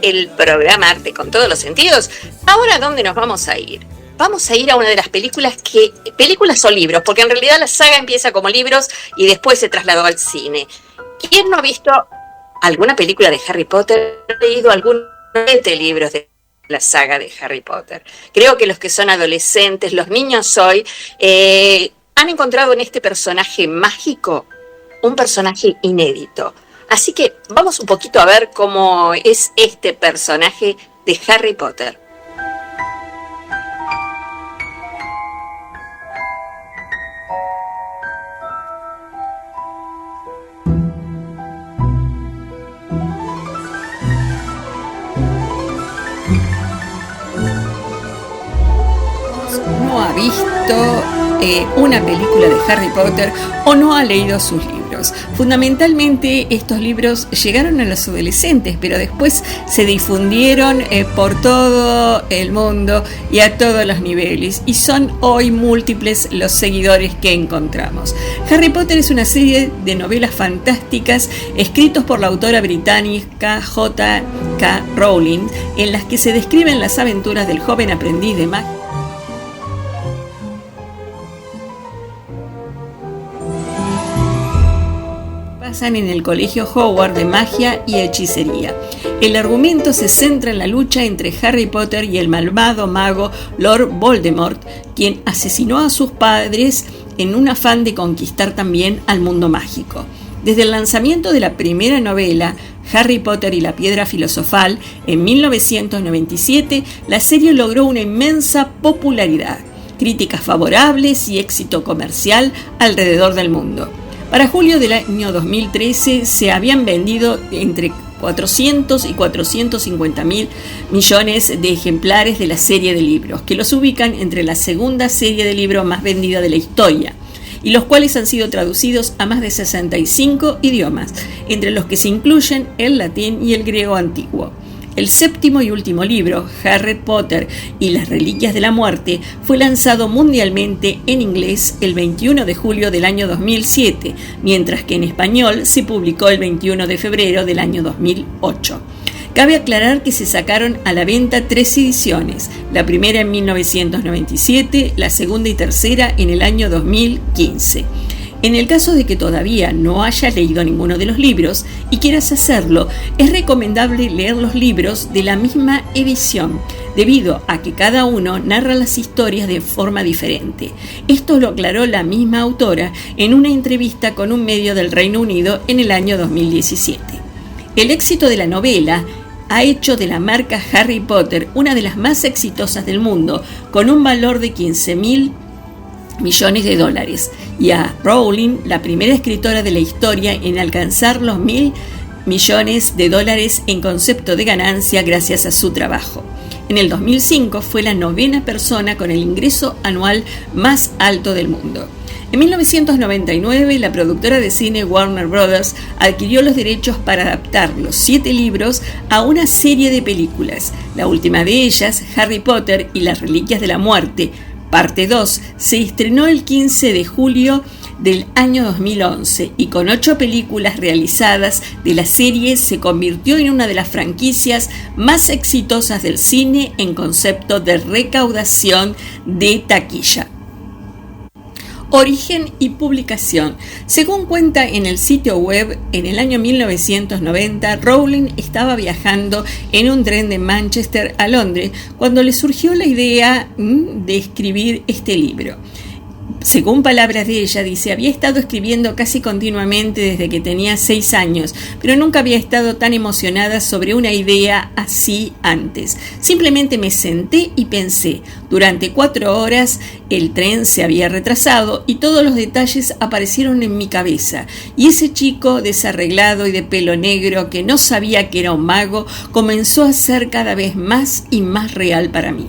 el programa Arte con todos los sentidos, ahora ¿a dónde nos vamos a ir? Vamos a ir a una de las películas o libros, porque en realidad la saga empieza como libros y después se trasladó al cine. ¿Quién no ha visto alguna película de Harry Potter? ¿Ha leído algún 7 libros de la saga de Harry Potter? Creo que los que son adolescentes, los niños hoy, han encontrado en este personaje mágico un personaje inédito. Así que vamos un poquito a ver cómo es este personaje de Harry Potter. No ha visto una película de Harry Potter o no ha leído sus libros. Fundamentalmente estos libros llegaron a los adolescentes, pero después se difundieron por todo el mundo y a todos los niveles, y son hoy múltiples los seguidores que encontramos. Harry Potter es una serie de novelas fantásticas escritos por la autora británica J.K. Rowling, en las que se describen las aventuras del joven aprendiz de magia en el Colegio Hogwarts de magia y hechicería. El argumento se centra en la lucha entre Harry Potter y el malvado mago Lord Voldemort, quien asesinó a sus padres en un afán de conquistar también al mundo mágico. Desde el lanzamiento de la primera novela, Harry Potter y la Piedra Filosofal, en 1997, la serie logró una inmensa popularidad, críticas favorables y éxito comercial alrededor del mundo. Para julio del año 2013 se habían vendido entre 400 y 450 mil millones de ejemplares de la serie de libros, que los ubican entre la segunda serie de libros más vendida de la historia, y los cuales han sido traducidos a más de 65 idiomas, entre los que se incluyen el latín y el griego antiguo. El séptimo y último libro, Harry Potter y las Reliquias de la Muerte, fue lanzado mundialmente en inglés el 21 de julio del año 2007, mientras que en español se publicó el 21 de febrero del año 2008. Cabe aclarar que se sacaron a la venta 3 ediciones, la primera en 1997, la segunda y tercera en el año 2015. En el caso de que todavía no hayas leído ninguno de los libros y quieras hacerlo, es recomendable leer los libros de la misma edición, debido a que cada uno narra las historias de forma diferente. Esto lo aclaró la misma autora en una entrevista con un medio del Reino Unido en el año 2017. El éxito de la novela ha hecho de la marca Harry Potter una de las más exitosas del mundo, con un valor de $15.000 millones, y a Rowling, la primera escritora de la historia en alcanzar los $1.000 millones en concepto de ganancia gracias a su trabajo. En el 2005 fue la 9ª persona con el ingreso anual más alto del mundo. En 1999, la productora de cine Warner Bros. Adquirió los derechos para adaptar los 7 libros a una serie de películas. La última de ellas, Harry Potter y las Reliquias de la Muerte, Parte 2, se estrenó el 15 de julio del año 2011 y con 8 películas realizadas de la serie se convirtió en una de las franquicias más exitosas del cine en concepto de recaudación de taquilla. Origen y publicación. Según cuenta en el sitio web, en el año 1990, Rowling estaba viajando en un tren de Manchester a Londres cuando le surgió la idea de escribir este libro. Según palabras de ella, dice, había estado escribiendo casi continuamente desde que tenía 6 años, pero nunca había estado tan emocionada sobre una idea así antes. Simplemente me senté y pensé. Durante 4 horas el tren se había retrasado y todos los detalles aparecieron en mi cabeza. Y ese chico desarreglado y de pelo negro que no sabía que era un mago comenzó a ser cada vez más y más real para mí.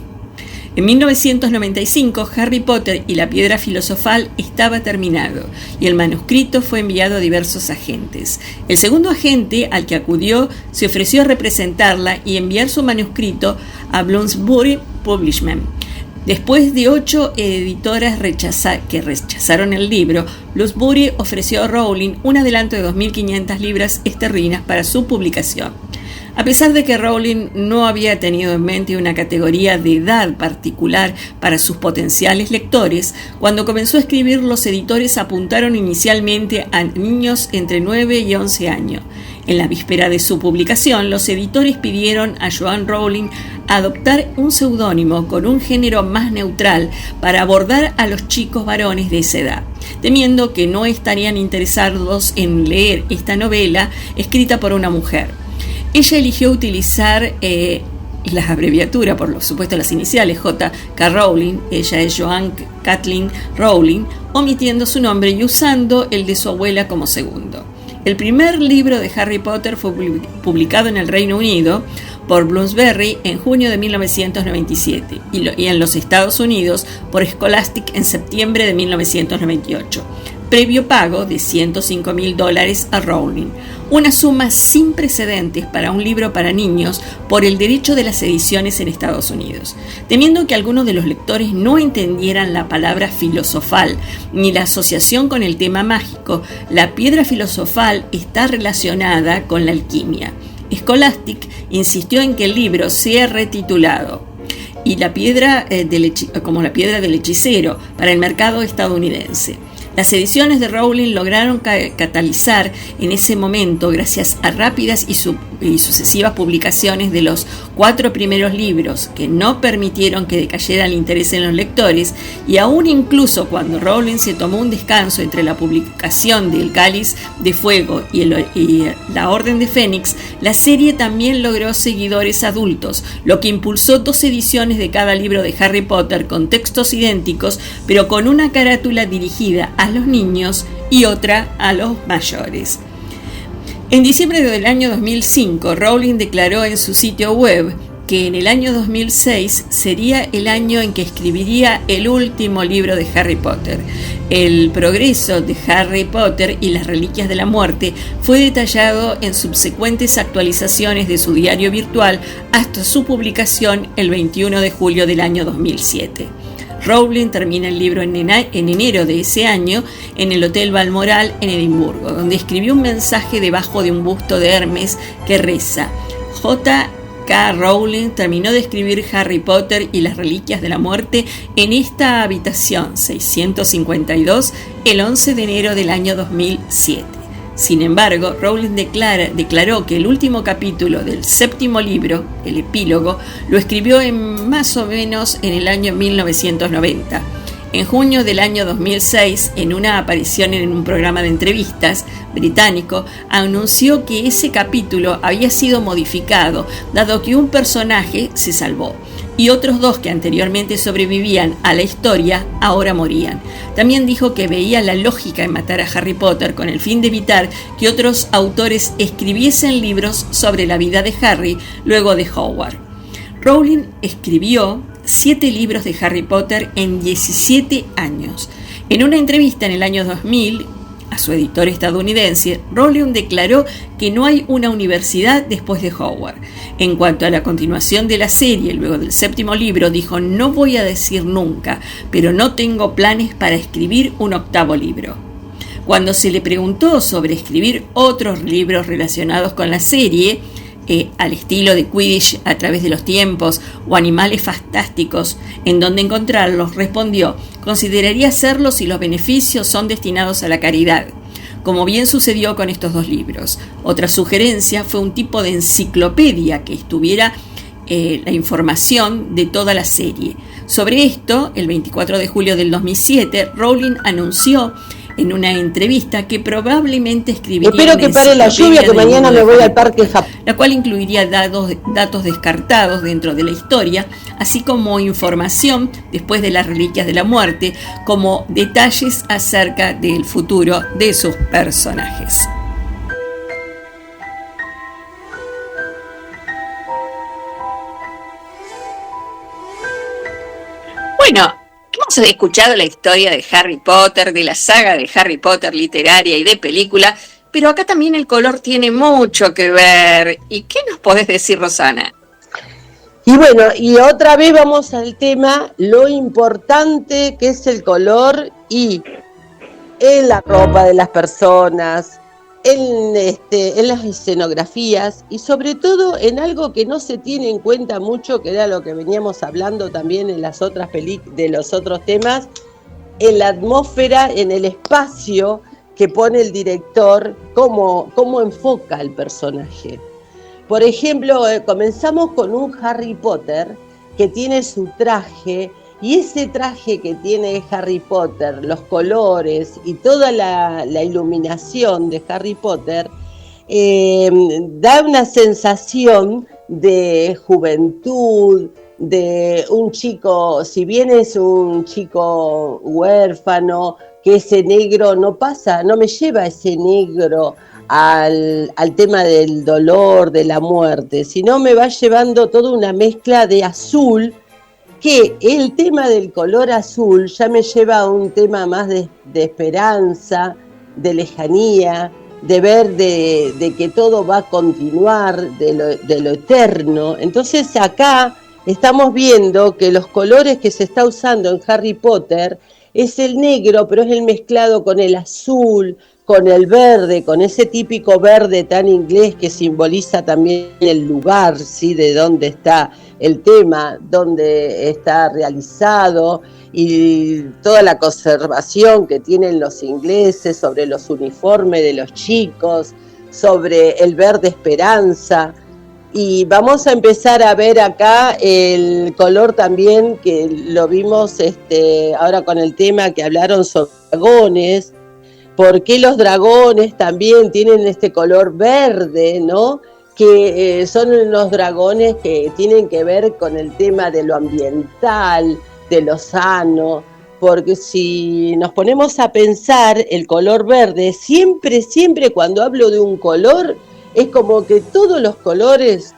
En 1995, Harry Potter y la Piedra Filosofal estaba terminado y el manuscrito fue enviado a diversos agentes. El segundo agente al que acudió se ofreció a representarla y enviar su manuscrito a Bloomsbury Publishment. Después de 8 editoras que rechazaron el libro, Bloomsbury ofreció a Rowling un adelanto de 2.500 libras esterlinas para su publicación. A pesar de que Rowling no había tenido en mente una categoría de edad particular para sus potenciales lectores, cuando comenzó a escribir, los editores apuntaron inicialmente a niños entre 9 y 11 años. En la víspera de su publicación, los editores pidieron a Joanne Rowling adoptar un seudónimo con un género más neutral para abordar a los chicos varones de esa edad, temiendo que no estarían interesados en leer esta novela escrita por una mujer. Ella eligió utilizar las abreviaturas, por supuesto las iniciales, J.K. Rowling, ella es Joanne Kathleen Rowling, omitiendo su nombre y usando el de su abuela como segundo. El primer libro de Harry Potter fue publicado en el Reino Unido por Bloomsbury en junio de 1997 y en los Estados Unidos por Scholastic en septiembre de 1998. Previo pago de $105.000 a Rowling, una suma sin precedentes para un libro para niños por el derecho de las ediciones en Estados Unidos. Temiendo que algunos de los lectores no entendieran la palabra filosofal ni la asociación con el tema mágico, la piedra filosofal está relacionada con la alquimia. Scholastic insistió en que el libro sea retitulado y como la piedra del hechicero para el mercado estadounidense. Las ediciones de Rowling lograron catalizar en ese momento gracias a rápidas y sucesivas publicaciones de los 4 primeros libros que no permitieron que decayera el interés en los lectores, y aún incluso cuando Rowling se tomó un descanso entre la publicación de El Cáliz de Fuego y La Orden de Fénix, la serie también logró seguidores adultos, lo que impulsó 2 ediciones de cada libro de Harry Potter con textos idénticos, pero con una carátula dirigida a los niños y otra a los mayores. En diciembre del año 2005, Rowling declaró en su sitio web que en el año 2006 sería el año en que escribiría el último libro de Harry Potter. El progreso de Harry Potter y las Reliquias de la Muerte fue detallado en subsecuentes actualizaciones de su diario virtual hasta su publicación el 21 de julio del año 2007. Rowling termina el libro en enero de ese año en el Hotel Balmoral en Edimburgo, donde escribió un mensaje debajo de un busto de Hermes que reza: J.K. Rowling terminó de escribir Harry Potter y las Reliquias de la Muerte en esta habitación 652 el 11 de enero del año 2007. Sin embargo, Rowling declaró que el último capítulo del 7º libro, el epílogo, lo escribió más o menos en el año 1990. En junio del año 2006, en una aparición en un programa de entrevistas británico, anunció que ese capítulo había sido modificado, dado que un personaje se salvó y otros 2 que anteriormente sobrevivían a la historia ahora morían. También dijo que veía la lógica en matar a Harry Potter con el fin de evitar que otros autores escribiesen libros sobre la vida de Harry luego de Hogwarts. Rowling escribió 7 libros de Harry Potter en 17 años. En una entrevista en el año 2000 a su editor estadounidense, Rowling declaró que no hay una universidad después de Hogwarts. En cuanto a la continuación de la serie, luego del 7º libro, dijo: no voy a decir nunca, pero no tengo planes para escribir un 8º libro. Cuando se le preguntó sobre escribir otros libros relacionados con la serie, al estilo de Quidditch a través de los tiempos o Animales Fantásticos, en donde encontrarlos, respondió: consideraría hacerlo si los beneficios son destinados a la caridad, como bien sucedió con estos 2 libros. Otra sugerencia fue un tipo de enciclopedia que estuviera la información de toda la serie. Sobre esto, el 24 de julio del 2007, Rowling anunció en una entrevista que probablemente escribiría Espero que pare la lluvia, que mañana me voy al parque Japón, la cual incluiría datos descartados dentro de la historia, así como información después de las Reliquias de la Muerte, como detalles acerca del futuro de sus personajes. Bueno, hemos escuchado la historia de Harry Potter, de la saga de Harry Potter literaria y de película, pero acá también el color tiene mucho que ver. ¿Y qué nos podés decir, Rosana? Y bueno, y otra vez vamos al tema, lo importante que es el color y en la ropa de las personas, en las escenografías y sobre todo en algo que no se tiene en cuenta mucho, que era lo que veníamos hablando también en las otras de los otros temas, en la atmósfera, en el espacio que pone el director, cómo enfoca el personaje. Por ejemplo, comenzamos con un Harry Potter que tiene su traje, y ese traje que tiene Harry Potter, los colores y toda la iluminación de Harry Potter, da una sensación de juventud, de un chico, si bien es un chico huérfano, que ese negro no me lleva ese negro al tema del dolor, de la muerte, sino me va llevando toda una mezcla de azul, que el tema del color azul ya me lleva a un tema más de esperanza, de lejanía, de ver de que todo va a continuar, de lo eterno. Entonces acá estamos viendo que los colores que se está usando en Harry Potter es el negro, pero es el mezclado con el azul, con el verde, con ese típico verde tan inglés que simboliza también el lugar, ¿sí? De dónde está el tema, dónde está realizado, y toda la conservación que tienen los ingleses sobre los uniformes de los chicos, sobre el verde esperanza. Y vamos a empezar a ver acá el color también, que lo vimos ahora con el tema que hablaron sobre dragones. ¿Por qué los dragones también tienen este color verde, no? Que son unos dragones que tienen que ver con el tema de lo ambiental, de lo sano, porque si nos ponemos a pensar, el color verde, siempre cuando hablo de un color, es como que todos los colores,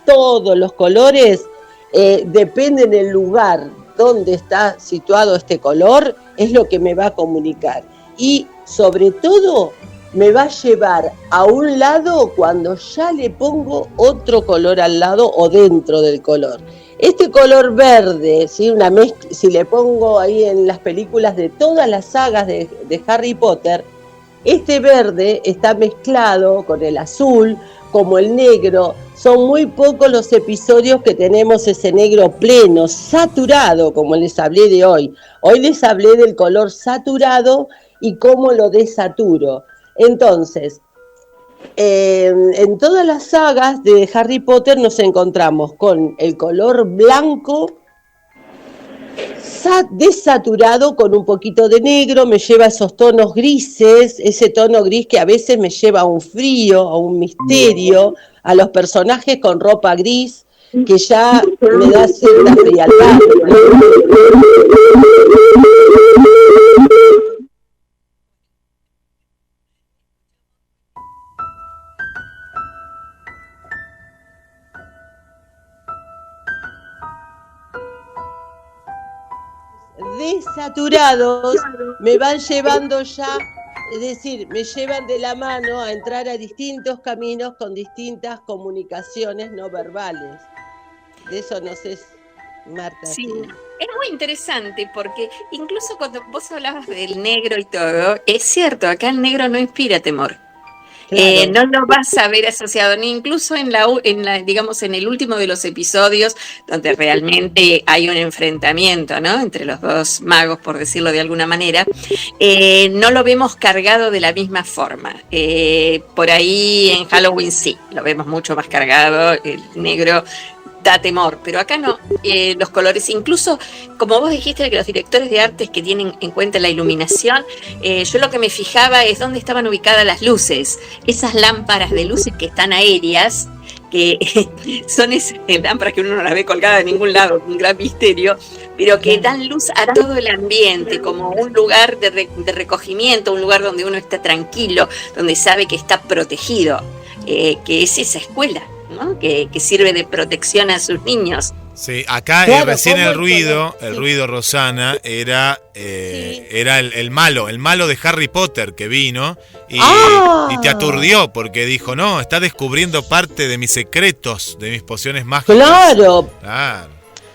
dependen del lugar donde está situado este color, es lo que me va a comunicar. Y sobre todo me va a llevar a un lado cuando ya le pongo otro color al lado o dentro del color. Este color verde, ¿sí? Si le pongo ahí en las películas de todas las sagas de Harry Potter, este verde está mezclado con el azul, como el negro, son muy pocos los episodios que tenemos ese negro pleno, saturado, como les hablé de hoy. Hoy les hablé del color saturado y cómo lo desaturo. Entonces, en todas las sagas de Harry Potter nos encontramos con el color blanco desaturado con un poquito de negro, me lleva a esos tonos grises, ese tono gris que a veces me lleva a un frío, a un misterio, a los personajes con ropa gris, que ya me da cierta frialdad, ¿no? Desaturados me van llevando ya, es decir, me llevan de la mano a entrar a distintos caminos con distintas comunicaciones no verbales. De eso no sé, Marta. Sí, es muy interesante porque incluso cuando vos hablabas del negro y todo, es cierto, acá el negro no inspira temor. Claro. No lo vas a ver asociado, ni incluso digamos, en el último de los episodios, donde realmente hay un enfrentamiento, ¿no? Entre los dos magos, por decirlo de alguna manera, no lo vemos cargado de la misma forma. Por ahí en Halloween sí, lo vemos mucho más cargado, el negro da temor, pero acá no. Los colores, incluso como vos dijiste que los directores de artes que tienen en cuenta la iluminación, yo lo que me fijaba es dónde estaban ubicadas las luces, esas lámparas de luces que están aéreas, que son esas lámparas que uno no las ve colgadas en ningún lado, un gran misterio, pero que dan luz a todo el ambiente, como un lugar de recogimiento, un lugar donde uno está tranquilo, donde sabe que está protegido, que es esa escuela, ¿no? Que sirve de protección a sus niños. Sí, acá claro, recién el ruido, Rosana, era el malo de Harry Potter que vino y te aturdió porque dijo, no, está descubriendo parte de mis secretos, de mis pociones mágicas. Claro.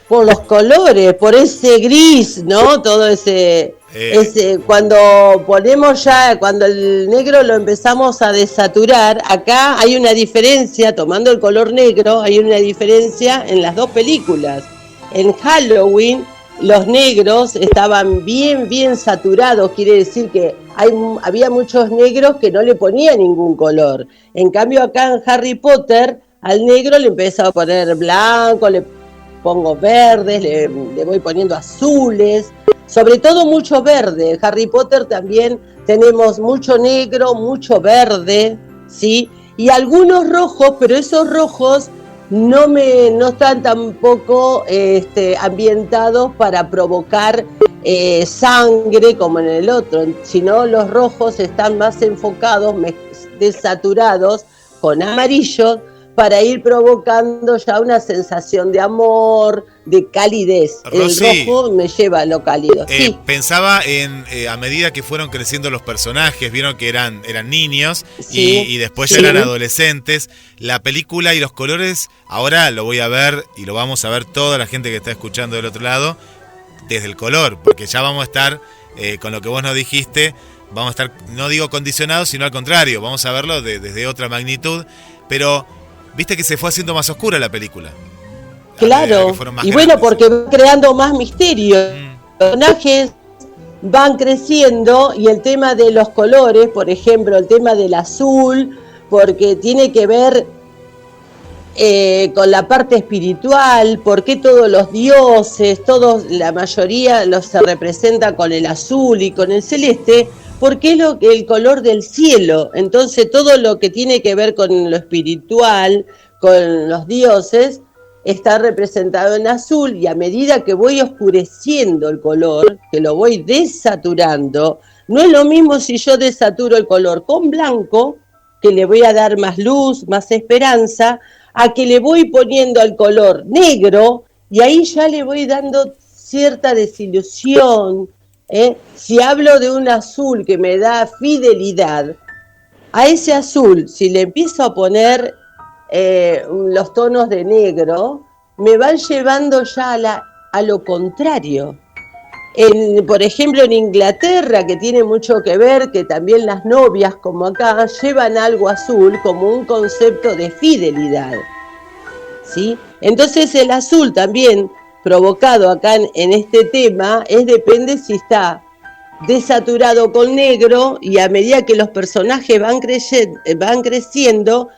Por los colores, por ese gris, ¿no? Todo ese cuando el negro lo empezamos a desaturar, acá hay una diferencia, tomando el color negro, hay una diferencia en las dos películas. En Halloween, los negros estaban bien saturados, quiere decir que había muchos negros que no le ponían ningún color. En cambio, acá en Harry Potter, al negro le empezó a poner blanco, le pongo verdes, le voy poniendo azules, sobre todo mucho verde. En Harry Potter también tenemos mucho negro, mucho verde, ¿sí? Y algunos rojos, pero esos rojos no están tampoco ambientados para provocar sangre como en el otro, sino los rojos están más enfocados, desaturados con amarillo, para ir provocando ya una sensación de amor, de calidez. Rosy, el rojo me lleva a lo cálido. Sí. Pensaba en, a medida que fueron creciendo los personajes, vieron que eran niños, sí, y después ya eran adolescentes. La película y los colores, ahora lo voy a ver y lo vamos a ver toda la gente que está escuchando del otro lado, desde el color, porque ya vamos a estar, con lo que vos nos dijiste, vamos a estar, no digo condicionados, sino al contrario, vamos a verlo desde otra magnitud, pero viste que se fue haciendo más oscura la película. Claro, y grandes. Bueno, porque va creando más misterio. Los personajes van creciendo y el tema de los colores, por ejemplo, el tema del azul, porque tiene que ver con la parte espiritual, porque todos los dioses, la mayoría se representan con el azul y con el celeste, porque es el color del cielo. Entonces todo lo que tiene que ver con lo espiritual, con los dioses, está representado en azul, y a medida que voy oscureciendo el color, que lo voy desaturando, no es lo mismo si yo desaturo el color con blanco, que le voy a dar más luz, más esperanza, a que le voy poniendo al color negro, y ahí ya le voy dando cierta desilusión. Si hablo de un azul que me da fidelidad, a ese azul, si le empiezo a poner los tonos de negro, me van llevando ya a lo contrario. Por ejemplo, en Inglaterra, que tiene mucho que ver, que también las novias, como acá, llevan algo azul como un concepto de fidelidad, ¿sí? Entonces el azul también, provocado acá en este tema, depende si está desaturado con negro, y a medida que los personajes van creciendo,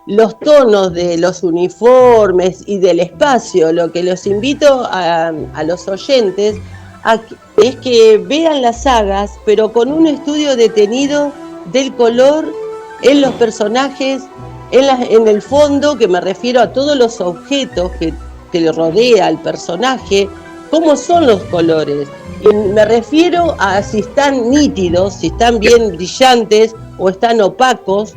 los tonos de los uniformes y del espacio. Lo que los invito a los oyentes es que vean las sagas, pero con un estudio detenido del color en los personajes, en el fondo, que me refiero a todos los objetos que le rodea al personaje, cómo son los colores. Y me refiero a si están nítidos, si están bien brillantes, o están opacos,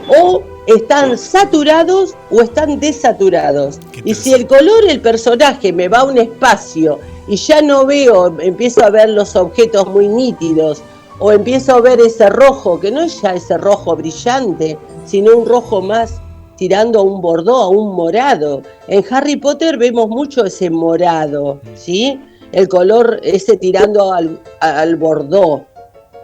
o están saturados o están desaturados. Y si el color, el personaje me va a un espacio y ya no veo, empiezo a ver los objetos muy nítidos, o empiezo a ver ese rojo, que no es ya ese rojo brillante, sino un rojo más tirando a un bordó, a un morado. En Harry Potter vemos mucho ese morado, ¿sí? El color ese tirando al bordó,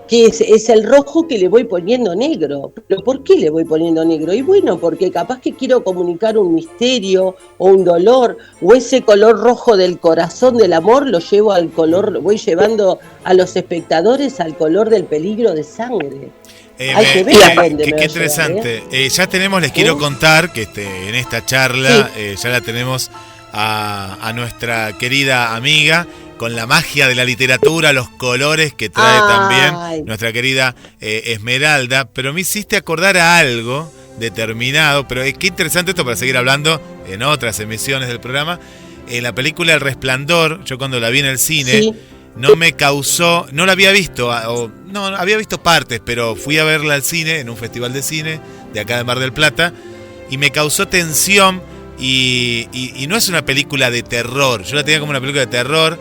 que es el rojo que le voy poniendo negro. ¿Pero por qué le voy poniendo negro? Y bueno, porque capaz que quiero comunicar un misterio o un dolor, o ese color rojo del corazón del amor lo llevo al color, voy llevando a los espectadores al color del peligro de sangre. Qué interesante. Ya tenemos, les quiero contar que en esta charla ya la tenemos a nuestra querida amiga, con la magia de la literatura, los colores que trae también nuestra querida Esmeralda. Pero me hiciste acordar a algo determinado, pero qué interesante esto para seguir hablando en otras emisiones del programa. En la película El Resplandor, yo cuando la vi en el cine, no me causó, no la había visto, no había visto partes, pero fui a verla al cine, en un festival de cine de acá de Mar del Plata, y me causó tensión, y no es una película de terror. Yo la tenía como una película de terror,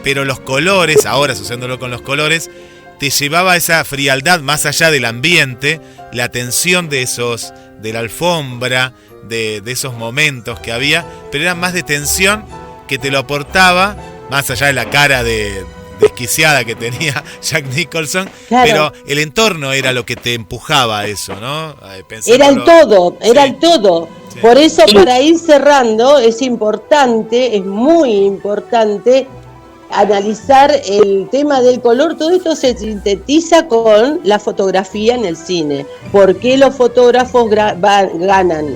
pero los colores, ahora asociándolo con los colores, te llevaba a esa frialdad más allá del ambiente, la tensión de la alfombra, de esos momentos que había, pero era más de tensión que te lo aportaba, más allá de la cara desquiciada que tenía Jack Nicholson, pero el entorno era lo que te empujaba a eso, ¿no? Era el todo. Sí. Por eso, para ir cerrando, es muy importante analizar el tema del color. Todo esto se sintetiza con la fotografía en el cine. ¿Por qué los fotógrafos ganan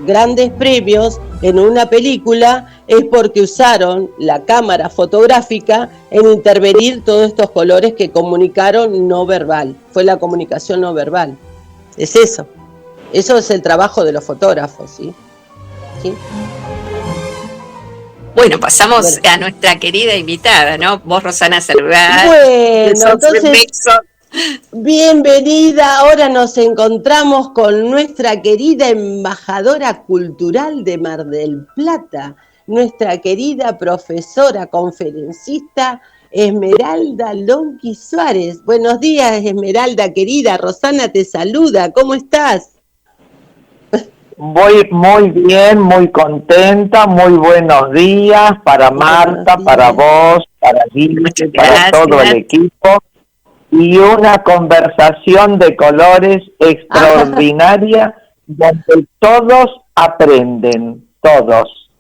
grandes premios en una película? Es porque usaron la cámara fotográfica en intervenir todos estos colores que comunicaron no verbal. Fue la comunicación no verbal. Es eso. Eso es el trabajo de los fotógrafos, ¿sí? ¿Sí? Bueno, pasamos a nuestra querida invitada, ¿no? Vos, Rosana Cervat. Bueno, entonces, bienvenida. Ahora nos encontramos con nuestra querida embajadora cultural de Mar del Plata, nuestra querida profesora conferencista Esmeralda Lonqui Suárez. Buenos días, Esmeralda querida. Rosana te saluda. ¿Cómo estás? Voy muy bien, muy contenta, muy buenos días para Marta, para vos, para Guille, para todo el equipo, y una conversación de colores extraordinaria donde todos aprenden, todos.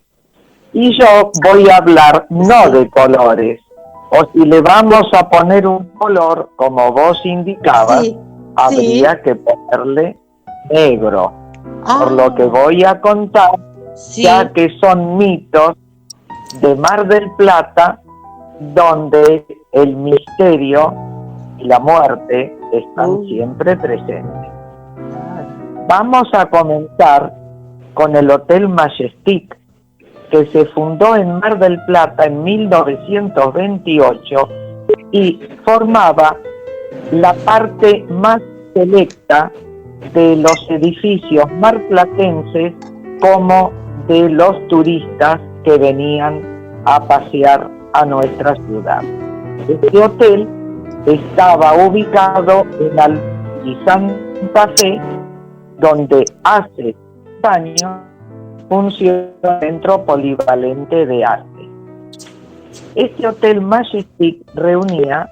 Y yo voy a hablar no de colores, o si le vamos a poner un color, como vos indicabas, habría que ponerle negro. Por lo que voy a contar, ya que son mitos de Mar del Plata, donde el misterio y la muerte están siempre presentes. Vamos a comenzar con el Hotel Majestic, que se fundó en Mar del Plata en 1928 y formaba la parte más selecta de los edificios marplatenses como de los turistas que venían a pasear a nuestra ciudad. Este hotel estaba ubicado en Albi Santa Fe, donde hace años funciona un centro polivalente de arte. Este Hotel Majestic reunía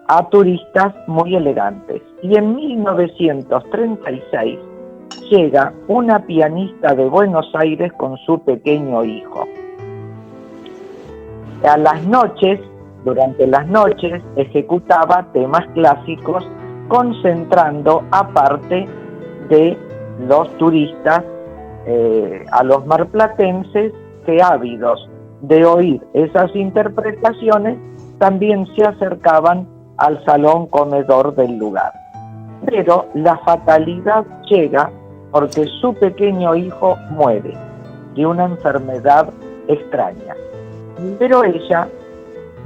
a turistas muy elegantes y en 1936 llega una pianista de Buenos Aires con su pequeño hijo. Durante las noches, ejecutaba temas clásicos, concentrando aparte de los turistas a los marplatenses que, ávidos de oír esas interpretaciones, también se acercaban al salón comedor del lugar. Pero la fatalidad llega porque su pequeño hijo muere de una enfermedad extraña. Pero ella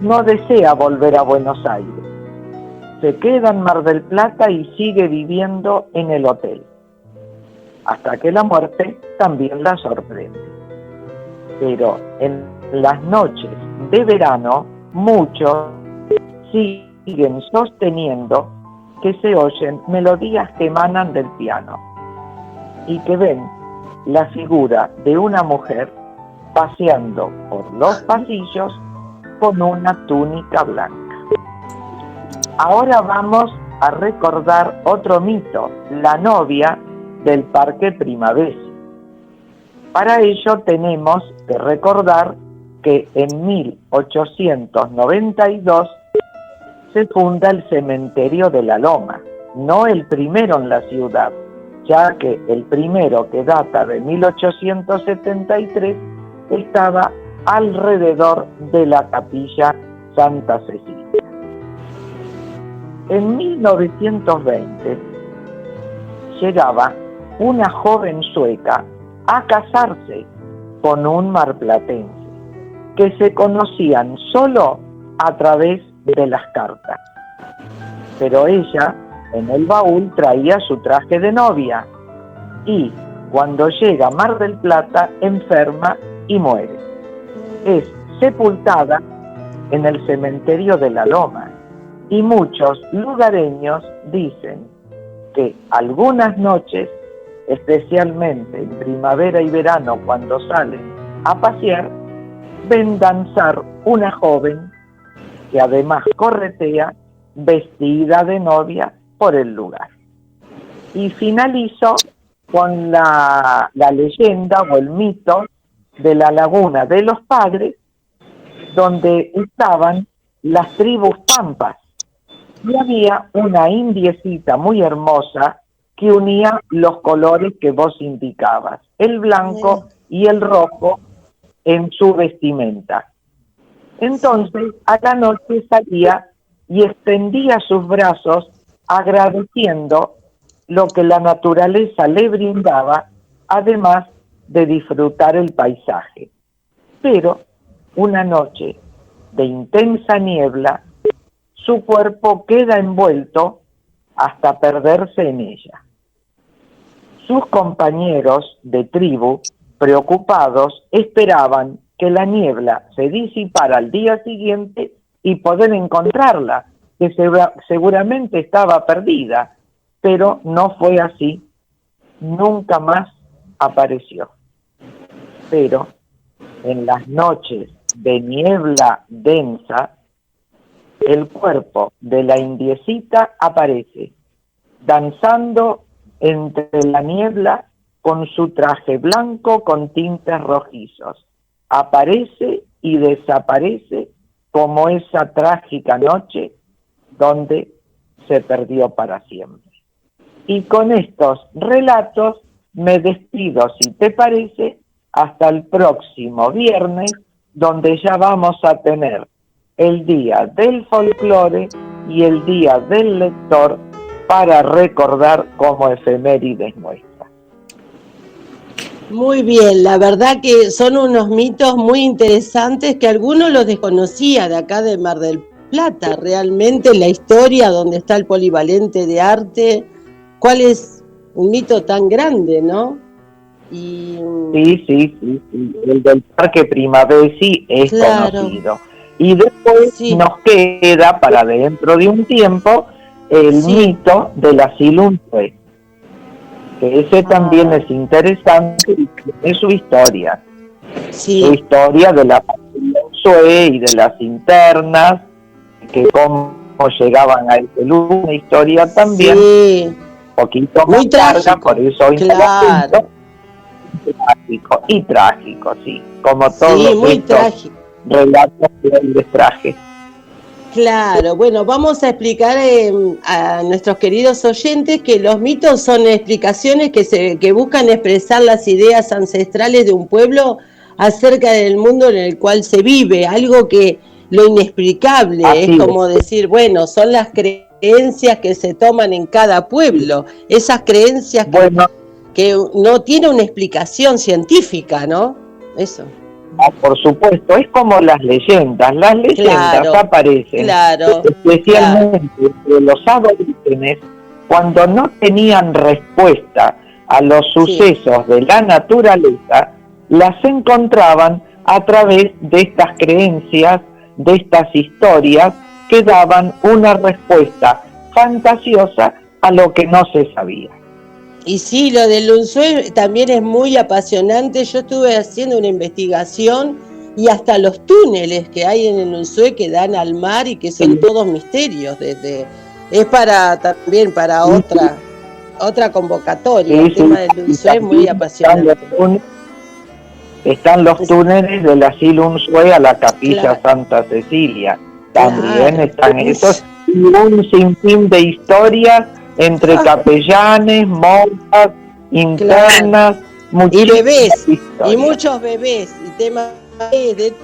no desea volver a Buenos Aires. Se queda en Mar del Plata y sigue viviendo en el hotel, hasta que la muerte también la sorprende. Pero en las noches de verano, muchos siguen sosteniendo que se oyen melodías que emanan del piano y que ven la figura de una mujer paseando por los pasillos con una túnica blanca. Ahora vamos a recordar otro mito, la novia del Parque Primavesi. Para ello tenemos que recordar que en 1892 se funda el cementerio de la Loma, no el primero en la ciudad, ya que el primero, que data de 1873, estaba alrededor de la capilla Santa Cecilia. En 1920 llegaba una joven sueca a casarse con un marplatense, que se conocían solo a través de las cartas. Pero ella, en el baúl, traía su traje de novia y, cuando llega a Mar del Plata, enferma y muere. Es sepultada en el cementerio de la Loma, y muchos lugareños dicen que algunas noches, especialmente en primavera y verano, cuando salen a pasear, ven danzar una joven que además corretea vestida de novia por el lugar. Y finalizo con la leyenda o el mito de la Laguna de los Padres, donde estaban las tribus pampas, y había una indiecita muy hermosa que unía los colores que vos indicabas, el blanco y el rojo, en su vestimenta. Entonces, a la noche salía y extendía sus brazos agradeciendo lo que la naturaleza le brindaba, además de disfrutar el paisaje. Pero una noche de intensa niebla, su cuerpo queda envuelto hasta perderse en ella. Sus compañeros de tribu, preocupados, esperaban que la niebla se disipara al día siguiente y poder encontrarla, que seguramente estaba perdida, pero no fue así. Nunca más apareció. Pero en las noches de niebla densa, el cuerpo de la indiecita aparece, danzando entre la niebla con su traje blanco con tintes rojizos. Aparece y desaparece como esa trágica noche donde se perdió para siempre. Y con estos relatos me despido, si te parece, hasta el próximo viernes, donde ya vamos a tener el Día del Folclore y el Día del Lector para recordar como efemérides nuestras. Muy bien, la verdad que son unos mitos muy interesantes que algunos los desconocía de acá de Mar del Plata. Realmente la historia donde está el polivalente de arte, ¿cuál es un mito tan grande, no? Sí, el del Parque Primavesi es conocido. Y después nos queda para dentro de un tiempo el mito de la Silunpe, que ese también es interesante y es su historia. Su historia de la pasión UNSUE y de las internas, que cómo llegaban a ese lugar, una historia también un poquito más larga, por eso hoy trágico y trágico, sí, como todos estos relatos que hoy les traje. Claro, bueno, vamos a explicar a nuestros queridos oyentes que los mitos son explicaciones que buscan expresar las ideas ancestrales de un pueblo acerca del mundo en el cual se vive, algo que lo inexplicable es como decir, bueno, son las creencias que se toman en cada pueblo, esas creencias que no tiene una explicación científica, ¿no? Eso. Por supuesto, es como las leyendas aparecen especialmente de los aborígenes cuando no tenían respuesta a los sucesos de la naturaleza, las encontraban a través de estas creencias, de estas historias que daban una respuesta fantasiosa a lo que no se sabía. Y sí, lo del UNSUE también es muy apasionante. Yo estuve haciendo una investigación y hasta los túneles que hay en el UNSUE que dan al mar y que son todos misterios. Es también para otra convocatoria. El tema del UNSUE es muy apasionante. Están los túneles del asilo UNSUE a la capilla Santa Cecilia. También están esos y un sinfín de historias entre capellanes, monjas, internas, y bebés, y muchos bebés, y temas de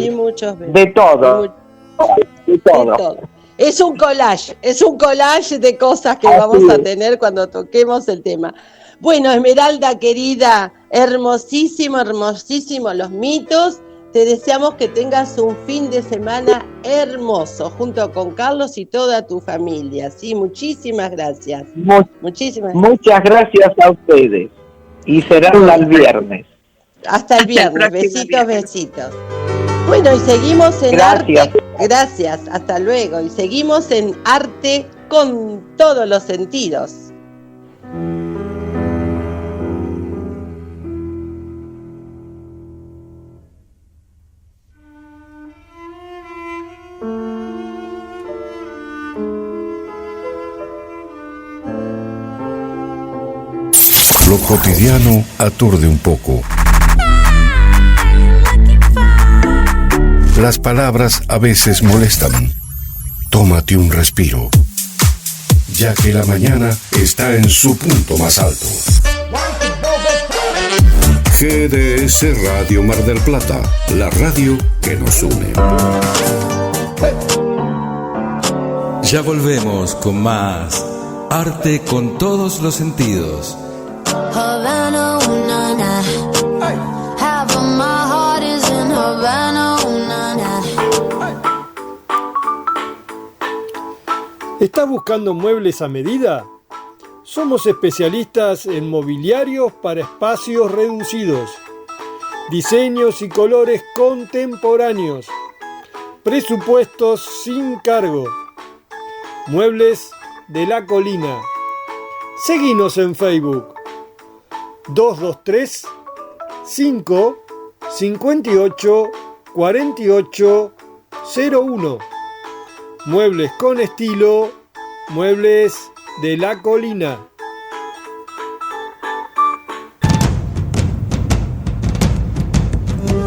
muchos bebés. De todo. Es un collage de cosas que vamos a tener cuando toquemos el tema. Bueno, Esmeralda querida, hermosísimo los mitos. Te deseamos que tengas un fin de semana hermoso junto con Carlos y toda tu familia. Sí, muchísimas gracias. Muchas gracias a ustedes. Y será hasta el viernes. Hasta el viernes. Besitos. Bueno, y seguimos en Arte. Gracias, hasta luego. Y seguimos en Arte con todos los sentidos. Lo cotidiano aturde un poco. Las palabras a veces molestan. Tómate un respiro, ya que la mañana está en su punto más alto. GDS Radio Mar del Plata, la radio que nos une. Ya volvemos con más Arte con todos los sentidos. Havana, una, na. Half of my heart is in Havana, una, na. ¿Estás buscando muebles a medida? Somos especialistas en mobiliarios para espacios reducidos, diseños y colores contemporáneos, presupuestos sin cargo. Muebles de la Colina. Seguinos en Facebook 223 5 58 48 01. Muebles con estilo, Muebles de la Colina.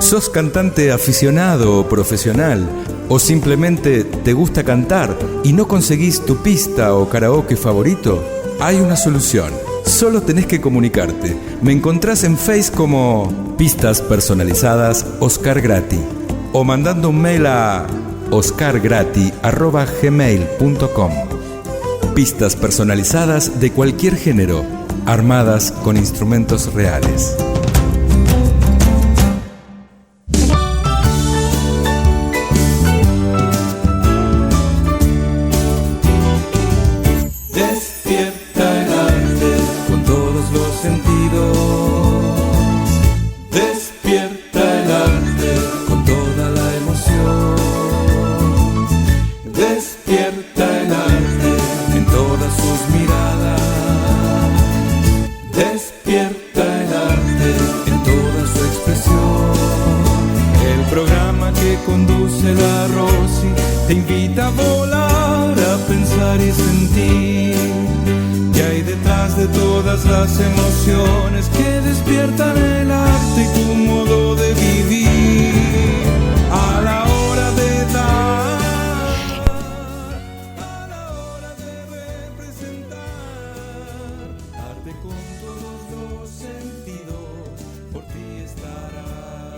¿Sos cantante aficionado o profesional? ¿O simplemente te gusta cantar y no conseguís tu pista o karaoke favorito? Hay una solución. Solo tenés que comunicarte. Me encontrás en Face como Pistas Personalizadas Oscar Grati o mandando un mail a oscargrati@gmail.com. Pistas personalizadas de cualquier género, armadas con instrumentos reales. Despierta el arte. conduce la Rosy te invita a volar, a pensar y sentir. Y hay detrás de todas las emociones que despiertan el arte y tu modo de vivir. A la hora de dar, a la hora de representar, arte con todos los sentidos, por ti estará.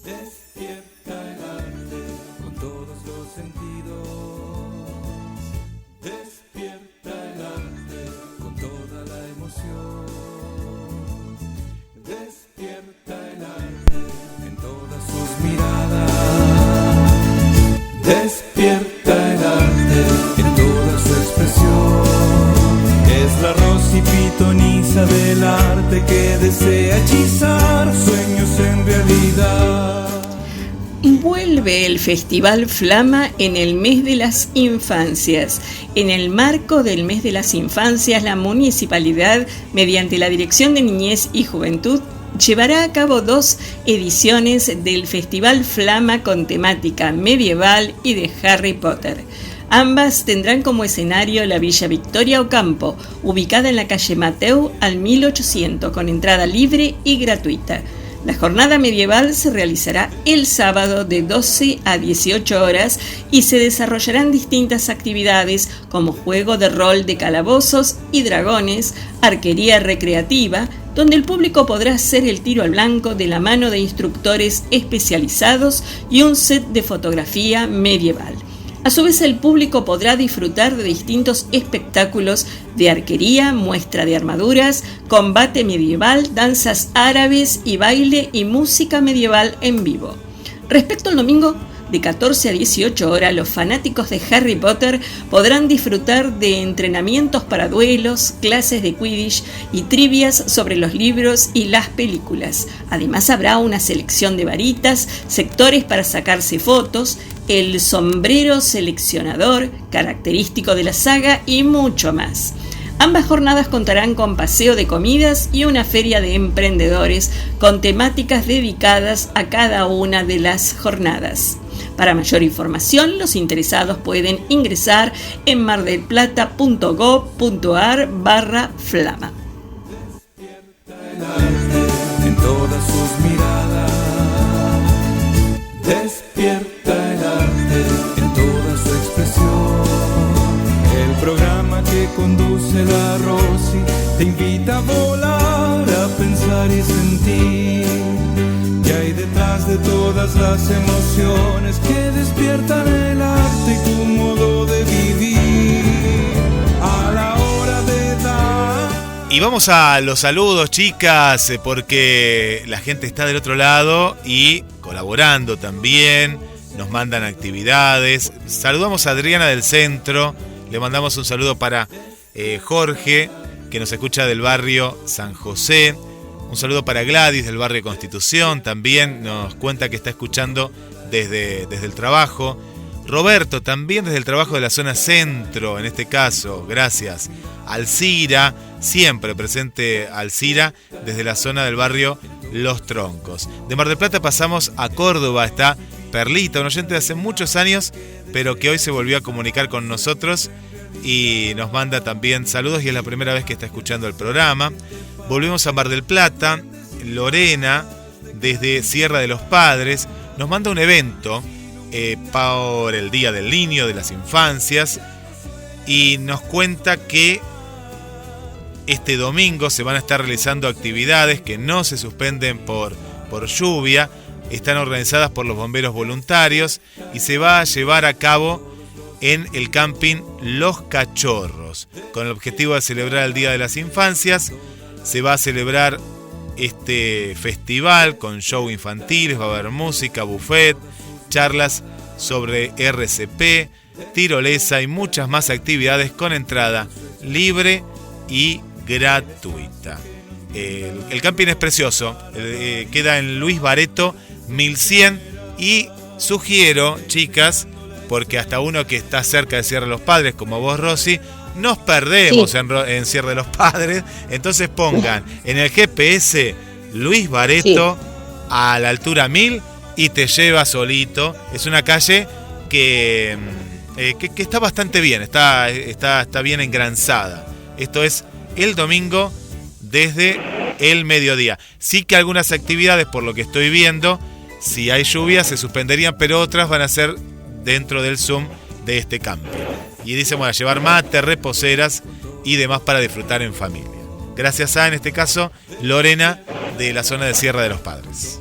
Despierta el arte con todos los sentidos. Despierta el arte con toda la emoción. Despierta el arte en todas sus miradas. Despierta el arte en toda su expresión. Es la Rosy pitonisa del arte que desea hechizar sueños en realidad. Vuelve el Festival Flama en el mes de las infancias. En el marco del mes de las infancias, la municipalidad, mediante la Dirección de Niñez y Juventud, llevará a cabo 2 ediciones del Festival Flama con temática medieval y de Harry Potter. Ambas tendrán como escenario la Villa Victoria Ocampo, ubicada en la calle Mateu al 1800, con entrada libre y gratuita. La jornada medieval se realizará el sábado de 12 a 18 horas y se desarrollarán distintas actividades como juego de rol de calabozos y dragones, arquería recreativa, donde el público podrá hacer el tiro al blanco de la mano de instructores especializados y un set de fotografía medieval. A su vez, el público podrá disfrutar de distintos espectáculos de arquería, muestra de armaduras, combate medieval, danzas árabes y baile y música medieval en vivo. Respecto al domingo, de 14 a 18 horas, los fanáticos de Harry Potter podrán disfrutar de entrenamientos para duelos, clases de Quidditch y trivias sobre los libros y las películas. Además, habrá una selección de varitas, sectores para sacarse fotos, el sombrero seleccionador, característico de la saga, y mucho más. Ambas jornadas contarán con paseo de comidas y una feria de emprendedores con temáticas dedicadas a cada una de las jornadas. Para mayor información, los interesados pueden ingresar en mardelplata.gov.ar/flama. En todas sus miradas, despierta el arte en toda su expresión. El programa que conduce la Rosy te invita a volar, a pensar y sentir. Y hay detrás de todas las emociones que despiertan el arte y tu modo de vivir. A la hora de dar. Y vamos a los saludos, chicas, porque la gente está del otro lado y colaborando también, nos mandan actividades. Saludamos a Adriana del Centro, le mandamos un saludo para Jorge, que nos escucha del barrio San José. Un saludo para Gladys del barrio Constitución, también nos cuenta que está escuchando desde el trabajo. Roberto también desde el trabajo de la zona centro, en este caso, gracias. Alcira, siempre presente Alcira, desde la zona del barrio Los Troncos. De Mar del Plata pasamos a Córdoba, está Perlita, un oyente de hace muchos años, pero que hoy se volvió a comunicar con nosotros y nos manda también saludos y es la primera vez que está escuchando el programa. Volvemos a Mar del Plata. Lorena, desde Sierra de los Padres, nos manda un evento por el Día del Niño, de las Infancias, y nos cuenta que este domingo se van a estar realizando actividades que no se suspenden por lluvia, están organizadas por los bomberos voluntarios y se va a llevar a cabo en el camping Los Cachorros, con el objetivo de celebrar el Día de las Infancias. Se va a celebrar este festival con show infantiles, va a haber música, buffet, charlas sobre RCP, tirolesa y muchas más actividades con entrada libre y gratuita. El camping es precioso, queda en Luis Barreto 1100 y sugiero, chicas, porque hasta uno que está cerca de Sierra de los Padres, como vos, Rosy, nos perdemos en Sierra de los Padres, entonces pongan en el GPS Luis Barreto a la altura 1000 y te lleva solito. Es una calle que está bastante bien, está bien engranzada. Esto es el domingo desde el mediodía. Sí que algunas actividades, por lo que estoy viendo, si hay lluvia se suspenderían, pero otras van a ser dentro del Zoom de este camping. Y dicen, bueno, a llevar mate, reposeras y demás para disfrutar en familia. Gracias a, en este caso, Lorena, de la zona de Sierra de los Padres.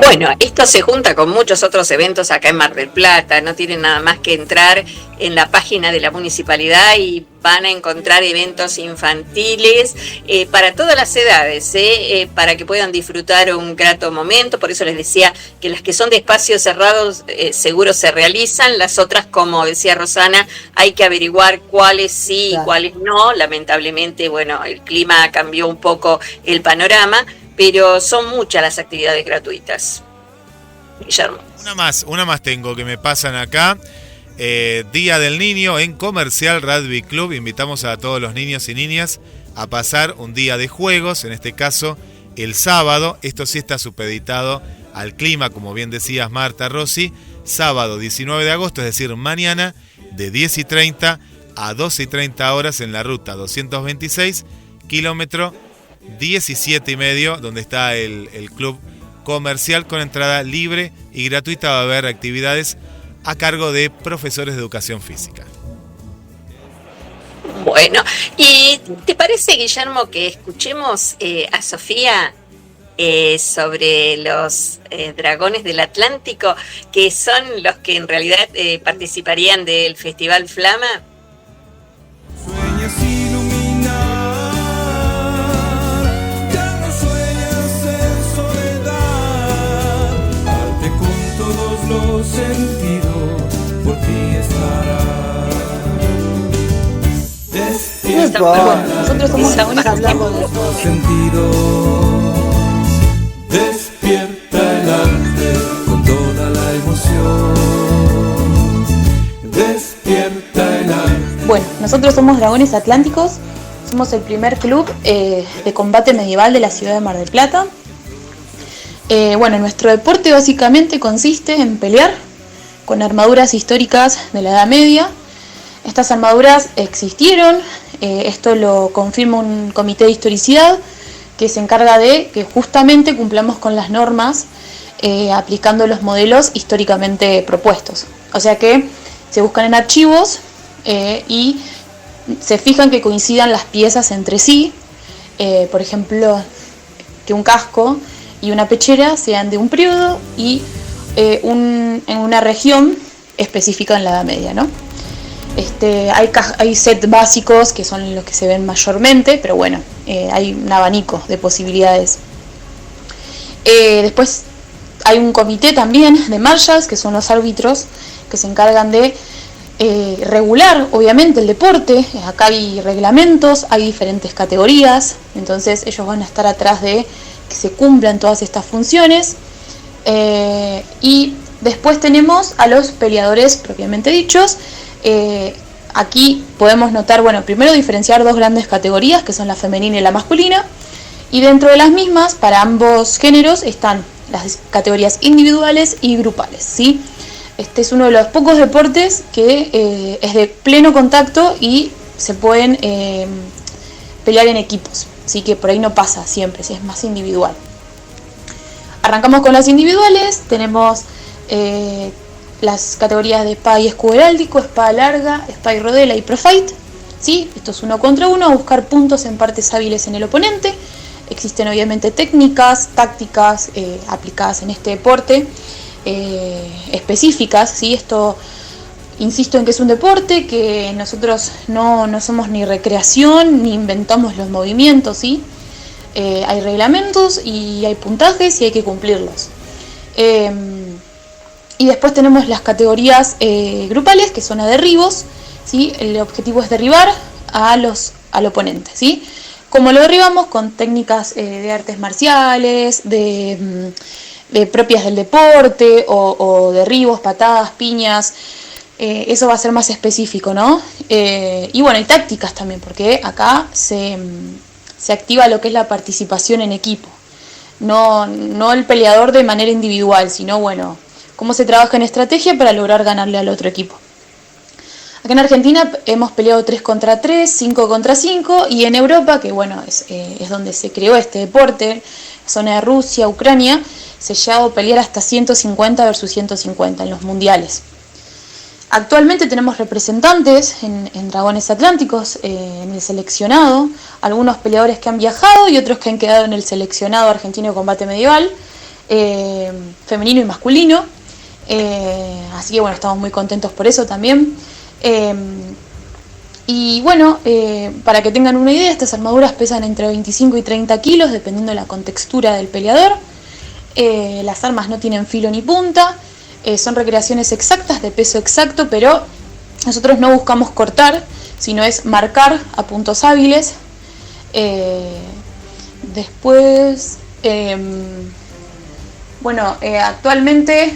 Bueno, esto se junta con muchos otros eventos acá en Mar del Plata. No tienen nada más que entrar en la página de la municipalidad y van a encontrar eventos infantiles para todas las edades, para que puedan disfrutar un grato momento. Por eso les decía que las que son de espacios cerrados seguro se realizan. Las otras, como decía Rosana, hay que averiguar cuáles sí y cuáles no. Lamentablemente, bueno, el clima cambió un poco el panorama, pero son muchas las actividades gratuitas. Guillermo. Una más tengo que me pasan acá. Día del Niño en Comercial Rugby Club. Invitamos a todos los niños y niñas a pasar un día de juegos, en este caso el sábado. Esto sí está supeditado al clima, como bien decías, Marta, Rosy. Sábado 19 de agosto, es decir, mañana, de 10:30 a 12:30 horas en la ruta 226, kilómetro 17,5, donde está el club comercial, con entrada libre y gratuita. Va a haber actividades a cargo de profesores de educación física. Bueno, ¿y te parece, Guillermo, que escuchemos a Sofía sobre los dragones del Atlántico, que son los que en realidad participarían del Festival Flama? Sueñas iluminar, ya no sueñas en soledad, arte con todos los sentidos, por ti estará. Bueno, nosotros somos dragones, hablamos de todo. Sentidos, despierta el arte con toda la emoción, despierta el arte. Bueno, nosotros somos Dragones Atlánticos, somos el primer club de combate medieval de la ciudad de Mar del Plata. Bueno, nuestro deporte básicamente consiste en pelear con armaduras históricas de la Edad Media. Estas armaduras existieron, esto lo confirma un comité de historicidad que se encarga de que justamente cumplamos con las normas aplicando los modelos históricamente propuestos. O sea que se buscan en archivos y se fijan que coincidan las piezas entre sí. Por ejemplo, que un casco y una pechera sean de un periodo y en una región específica en la Edad Media, ¿no? Hay set básicos que son los que se ven mayormente, pero bueno, hay un abanico de posibilidades. Después hay un comité también de marshals, que son los árbitros que se encargan de regular, obviamente, el deporte. Acá hay reglamentos, hay diferentes categorías, entonces ellos van a estar atrás de que se cumplan todas estas funciones. Y después tenemos a los peleadores propiamente dichos. Aquí podemos notar, bueno, primero diferenciar dos grandes categorías, que son la femenina y la masculina, y dentro de las mismas, para ambos géneros, están las categorías individuales y grupales, ¿sí? Este es uno de los pocos deportes que es de pleno contacto y se pueden pelear en equipos, así que por ahí no pasa siempre, si es más individual. Arrancamos con las individuales, tenemos las categorías de espada y escudo heráldico, espada larga, espada y rodela y profight, ¿sí? Esto es 1 contra 1, buscar puntos en partes hábiles en el oponente. Existen obviamente técnicas, tácticas aplicadas en este deporte, específicas, ¿sí? Esto, insisto en que es un deporte, que nosotros no somos ni recreación, ni inventamos los movimientos, ¿sí? Hay reglamentos y hay puntajes y hay que cumplirlos. Y después tenemos las categorías grupales, que son a derribos, ¿sí? El objetivo es derribar al oponente, ¿sí? Como lo derribamos con técnicas de artes marciales, de propias del deporte, o derribos, patadas, piñas, eso va a ser más específico, ¿no? Y bueno, hay tácticas también, porque acá se activa lo que es la participación en equipo. no el peleador de manera individual, sino bueno, cómo se trabaja en estrategia para lograr ganarle al otro equipo. Acá en Argentina hemos peleado 3 contra 3, 5 contra 5, y en Europa, que bueno, es donde se creó este deporte, zona de Rusia, Ucrania, se llegó a pelear hasta 150 versus 150 en los mundiales. Actualmente tenemos representantes en Dragones Atlánticos, en el seleccionado, algunos peleadores que han viajado y otros que han quedado en el seleccionado argentino de combate medieval, femenino y masculino, así que bueno, estamos muy contentos por eso también. Y bueno, para que tengan una idea, estas armaduras pesan entre 25 y 30 kilos, dependiendo de la contextura del peleador. Las armas no tienen filo ni punta, son recreaciones exactas, de peso exacto, pero nosotros no buscamos cortar, sino es marcar a puntos hábiles. Después, actualmente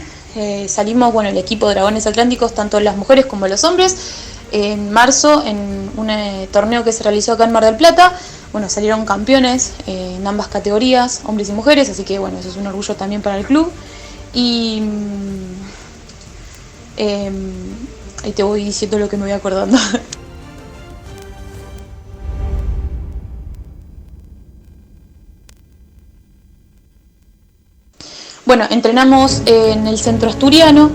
salimos, el equipo de Dragones Atlánticos, tanto las mujeres como los hombres, en marzo en un torneo que se realizó acá en Mar del Plata. Salieron campeones en ambas categorías, hombres y mujeres, así que eso es un orgullo también para el club. Y ahí te voy diciendo lo que me voy acordando. Entrenamos en el centro asturiano.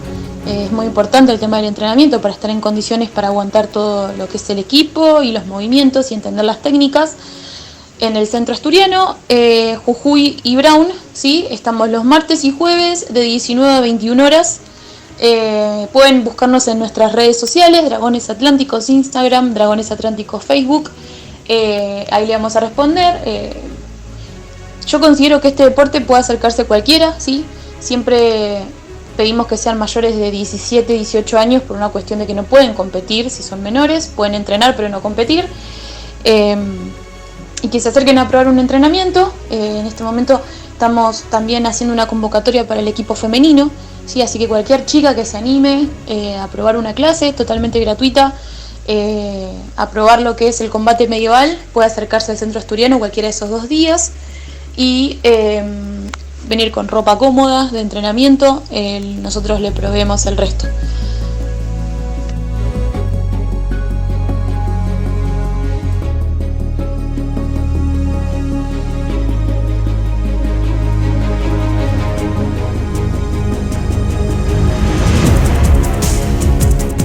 Es muy importante el tema del entrenamiento para estar en condiciones para aguantar todo lo que es el equipo y los movimientos y entender las técnicas. En el centro asturiano, Jujuy y Brown, ¿sí? Estamos los martes y jueves de 19 a 21 horas. Pueden buscarnos en nuestras redes sociales, Dragones Atlánticos Instagram, Dragones Atlánticos Facebook. Ahí le vamos a responder. Yo considero que este deporte puede acercarse a cualquiera, ¿sí? Siempre pedimos que sean mayores de 17, 18 años por una cuestión de que no pueden competir si son menores, pueden entrenar pero no competir. Y que se acerquen a probar un entrenamiento. En este momento estamos también haciendo una convocatoria para el equipo femenino, ¿sí? Así que cualquier chica que se anime a probar una clase totalmente gratuita, a probar lo que es el combate medieval, puede acercarse al centro asturiano cualquiera de esos 2 días y venir con ropa cómoda de entrenamiento. Nosotros le proveemos el resto.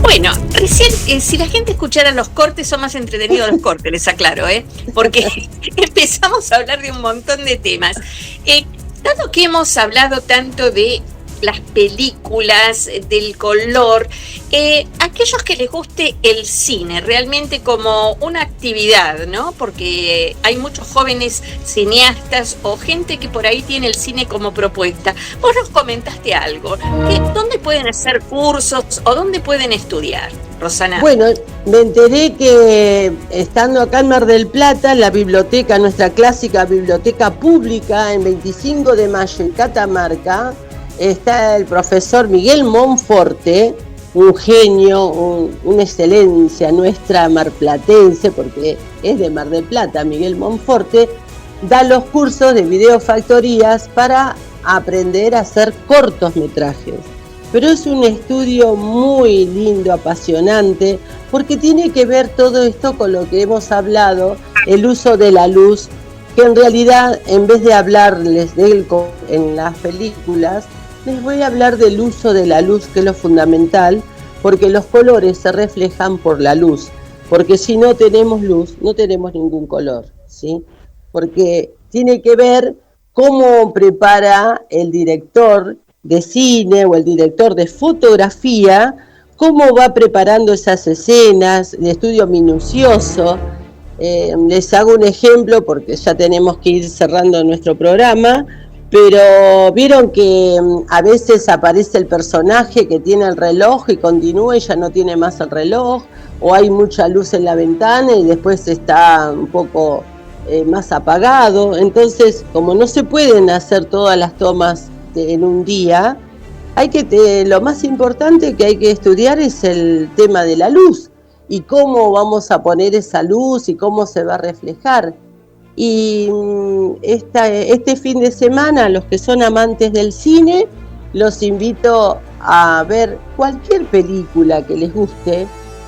Bueno, recién, si la gente escuchara los cortes, son más entretenidos los cortes, les aclaro, porque empezamos a hablar de un montón de temas. Dado que hemos hablado tanto de las películas, del color, aquellos que les guste el cine realmente como una actividad, ¿no? Porque hay muchos jóvenes cineastas o gente que por ahí tiene el cine como propuesta. Vos nos comentaste algo, ¿dónde pueden hacer cursos o dónde pueden estudiar, Rosana? Bueno, me enteré que estando acá en Mar del Plata, la biblioteca, nuestra clásica biblioteca pública, en 25 de mayo en Catamarca, está el profesor Miguel Monforte, un genio, una excelencia nuestra marplatense, porque es de Mar del Plata. Miguel Monforte da los cursos de videofactorías para aprender a hacer cortometrajes. Pero es un estudio muy lindo, apasionante, porque tiene que ver todo esto con lo que hemos hablado, el uso de la luz, que en realidad, en vez de hablarles de él en las películas, les voy a hablar del uso de la luz, que es lo fundamental, porque los colores se reflejan por la luz, porque si no tenemos luz, no tenemos ningún color, ¿sí? Porque tiene que ver cómo prepara el director de cine o el director de fotografía, cómo va preparando esas escenas, de estudio minucioso. Les hago un ejemplo, porque ya tenemos que ir cerrando nuestro programa. Pero vieron que a veces aparece el personaje que tiene el reloj y continúa y ya no tiene más el reloj, o hay mucha luz en la ventana y después está un poco más apagado. Entonces, como no se pueden hacer todas las tomas en un día, lo más importante que hay que estudiar es el tema de la luz y cómo vamos a poner esa luz y cómo se va a reflejar. Y este fin de semana, los que son amantes del cine, los invito a ver cualquier película que les guste,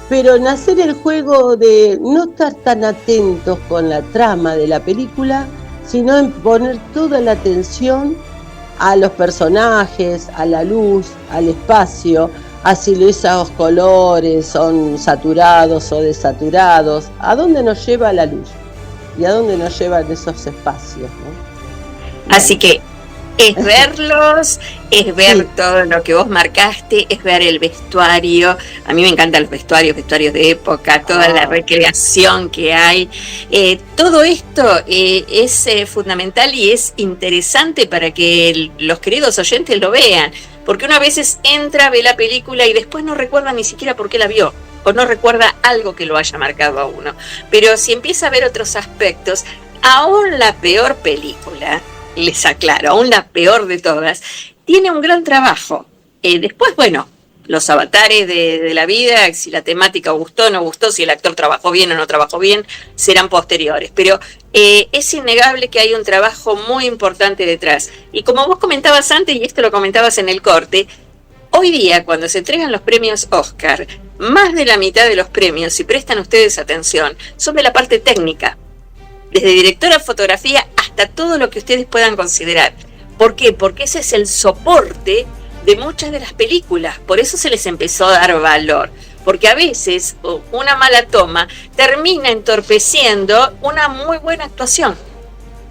pero en hacer el juego de no estar tan atentos con la trama de la película, sino en poner toda la atención a los personajes, a la luz, al espacio, a si esos colores son saturados o desaturados, a dónde nos lleva la luz y a dónde nos llevan esos espacios, ¿no? Así que es verlos, es ver todo lo que vos marcaste, es ver el vestuario. A mí me encantan los vestuarios de época, toda la recreación que hay. Todo esto es fundamental y es interesante para que los queridos oyentes lo vean, porque uno a veces entra, ve la película y después no recuerda ni siquiera por qué la vio, o no recuerda algo que lo haya marcado a uno. Pero si empieza a ver otros aspectos, aún la peor película, les aclaro, aún la peor de todas, tiene un gran trabajo. Después, bueno, los avatares de la vida, si la temática gustó o no gustó, si el actor trabajó bien o no trabajó bien, serán posteriores. Pero es innegable que hay un trabajo muy importante detrás. Y como vos comentabas antes, y esto lo comentabas en el corte, hoy día, cuando se entregan los premios Oscar, más de la mitad de los premios, si prestan ustedes atención, son de la parte técnica. Desde directora de fotografía hasta todo lo que ustedes puedan considerar. ¿Por qué? Porque ese es el soporte de muchas de las películas. Por eso se les empezó a dar valor. Porque a veces una mala toma termina entorpeciendo una muy buena actuación.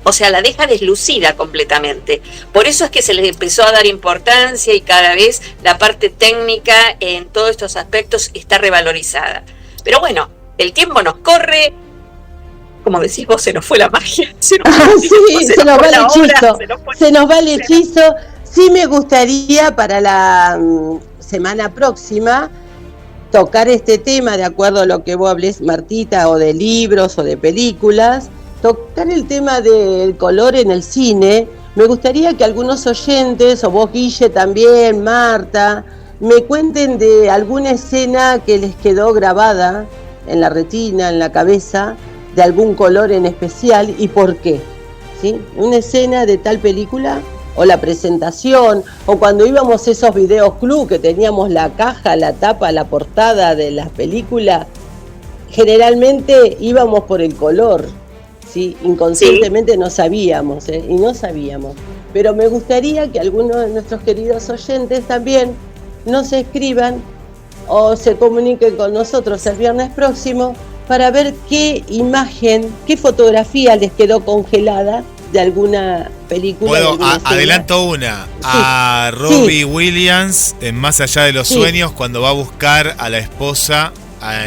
O sea, la deja deslucida completamente. Por eso es que se les empezó a dar importancia y cada vez la parte técnica en todos estos aspectos está revalorizada. Pero bueno, el tiempo nos corre. Como decís vos, se nos fue la magia. Se nos va el hechizo. Se nos va el hechizo. Sí me gustaría para la semana próxima tocar este tema, de acuerdo a lo que vos hables, Martita, o de libros o de películas, tocar el tema del color en el cine. Me gustaría que algunos oyentes, o vos, Guille, también, Marta, me cuenten de alguna escena que les quedó grabada en la retina, en la cabeza, de algún color en especial y por qué, ¿sí? Una escena de tal película, o la presentación, o cuando íbamos a esos videos club que teníamos la caja, la tapa, la portada de las películas, generalmente íbamos por el color, ¿sí? Inconscientemente no sabíamos, y no sabíamos. Pero me gustaría que algunos de nuestros queridos oyentes también nos escriban o se comuniquen con nosotros el viernes próximo para ver qué imagen, qué fotografía les quedó congelada de alguna película. Adelanto una. A Robbie Williams en Más allá de los sueños, cuando va a buscar a la esposa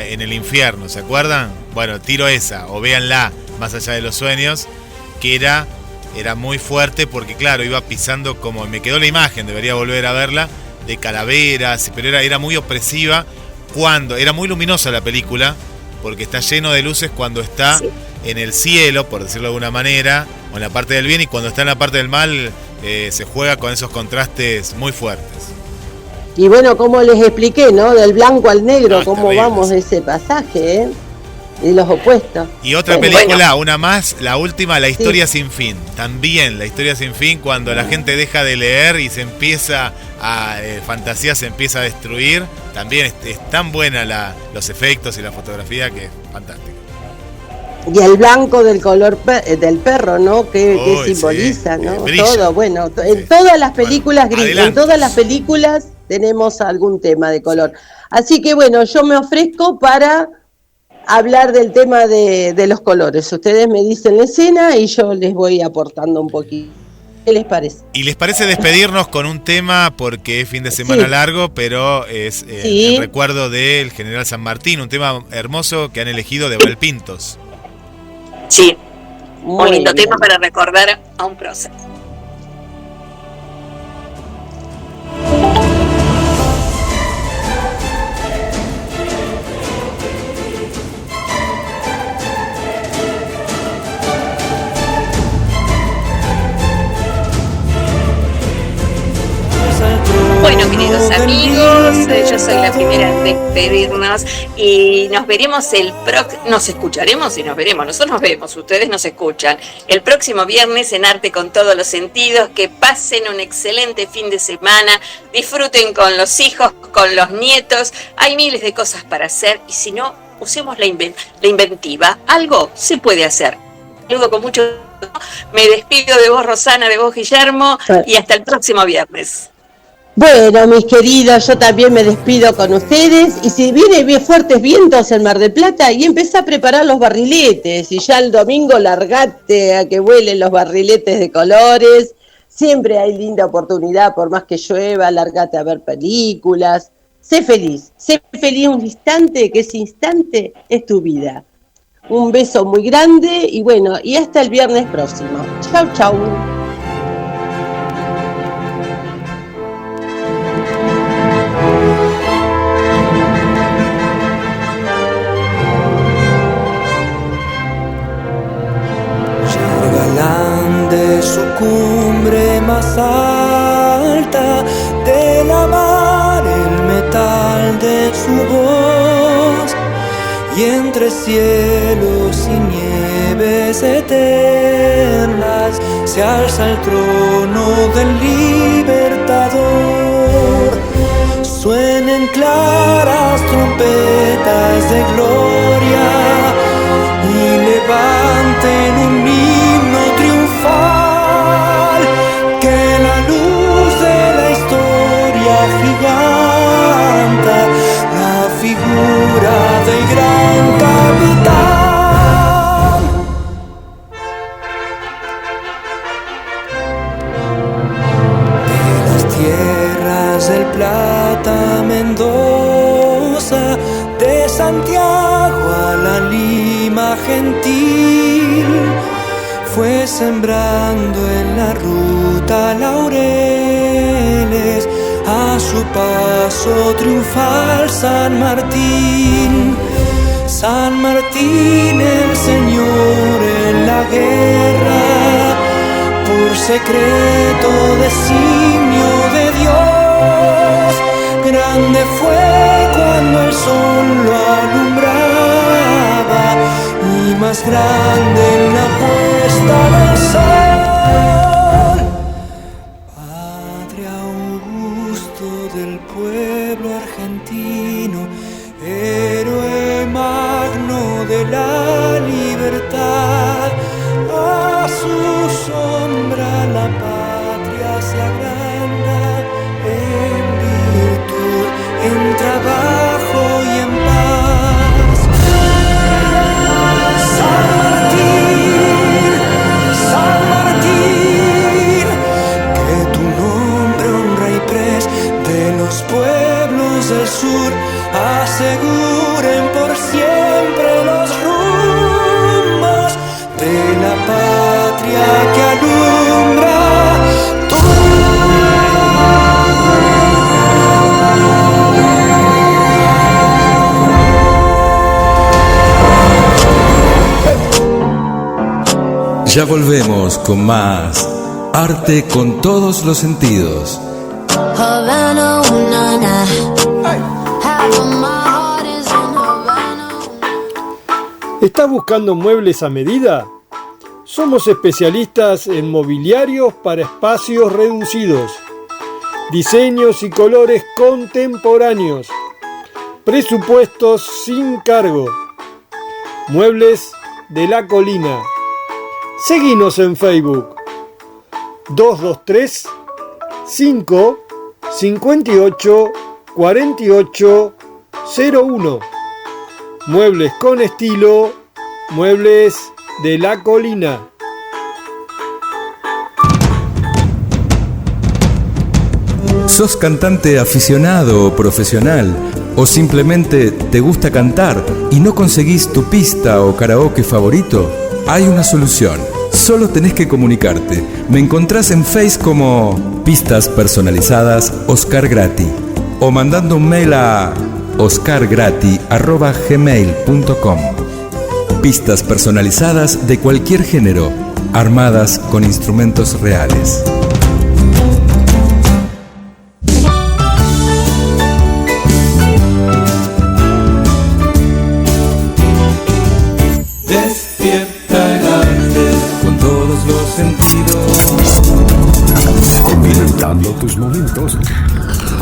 en el infierno, ¿se acuerdan? Bueno, tiro esa, o véanla, Más allá de los sueños, que era muy fuerte porque, claro, iba pisando como, me quedó la imagen, debería volver a verla, de calaveras, pero era muy opresiva. Cuando era muy luminosa la película, porque está lleno de luces cuando está en el cielo, por decirlo de alguna manera, o en la parte del bien, y cuando está en la parte del mal se juega con esos contrastes muy fuertes. Y bueno, como les expliqué, ¿no? Del blanco al negro, cómo vamos de ese pasaje, y los opuestos. Y otra película, una más, la última, La historia sin fin. También La historia sin fin, cuando la gente deja de leer y se empieza fantasía se empieza a destruir. También es tan buena los efectos y la fotografía que es fantástico. Y el blanco del color del perro, ¿no? Que simboliza, ¿no? Todo, bueno, en todas las películas gris, en todas las películas tenemos algún tema de color. Así que bueno, yo me ofrezco para hablar del tema de los colores. Ustedes me dicen la escena y yo les voy aportando un poquito. ¿Qué les parece? ¿Y les parece despedirnos con un tema, porque es fin de semana largo, pero es el recuerdo del General San Martín, un tema hermoso que han elegido de Valpintos? Sí, un lindo tema para recordar a un prócer. Bueno, queridos amigos, yo soy la primera en despedirnos y nos veremos nos escucharemos y nos veremos. Nosotros nos vemos, ustedes nos escuchan. El próximo viernes en Arte con Todos los Sentidos. Que pasen un excelente fin de semana. Disfruten con los hijos, con los nietos. Hay miles de cosas para hacer y si no, usemos la inventiva. Algo se puede hacer. Saludo con mucho. Me despido de vos, Rosana, de vos, Guillermo, y hasta el próximo viernes. Bueno, mis queridos, yo también me despido con ustedes, y si vienen bien fuertes vientos en Mar del Plata, y empezá a preparar los barriletes, y ya el domingo largate a que vuelen los barriletes de colores. Siempre hay linda oportunidad, por más que llueva, largate a ver películas. Sé feliz un instante, que ese instante es tu vida. Un beso muy grande y bueno, y hasta el viernes próximo. Chau, chau. Llegarán de su cumbre más alta, de la mar el metal de su voz. Y entre cielos y nieves eternas se alza el trono del libertador. Suenen claras trompetas de gloria y levanten un himno triunfal. Que la luz de la historia giganta la figura del gran capitán. De las tierras del Plata, Mendoza, de Santiago a la Lima gentil, fue sembrando en la ruta laureles. A su paso triunfal San Martín. San Martín el Señor en la guerra, por secreto designio de Dios. Grande fue cuando el sol lo alumbraba y más grande en la puesta del sol. Padre Augusto del pueblo argentino, héroe magno de la libertad, a su sombra la patria se agranda, en virtud, en trabajo y en paz. San Martín, que tu nombre honra y pres de los pueblos del sur aseguren por siempre los rumbos de la patria que alumbra tu. Ya volvemos con más Arte con Todos los Sentidos. Havana, unana. ¿Estás buscando muebles a medida? Somos especialistas en mobiliarios para espacios reducidos, diseños y colores contemporáneos, presupuestos sin cargo. Muebles de la Colina. Seguinos en Facebook 223 5 58 48 01. Muebles con estilo, Muebles de la Colina. ¿Sos cantante aficionado o profesional? ¿O simplemente te gusta cantar y no conseguís tu pista o karaoke favorito? Hay una solución. Solo tenés que comunicarte. Me encontrás en Face como Pistas Personalizadas Oscar Grati o mandando un mail a oscargrati@gmail.com. Pistas personalizadas de cualquier género, armadas con instrumentos reales. dando tus momentos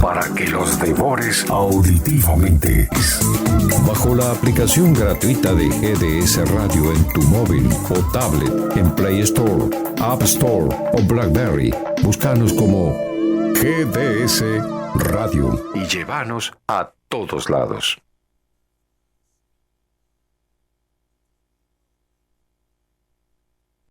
para que los devores auditivamente. Bajo la aplicación gratuita de GDS Radio en tu móvil o tablet, en Play Store, App Store o BlackBerry, búscanos como GDS Radio y llévanos a todos lados.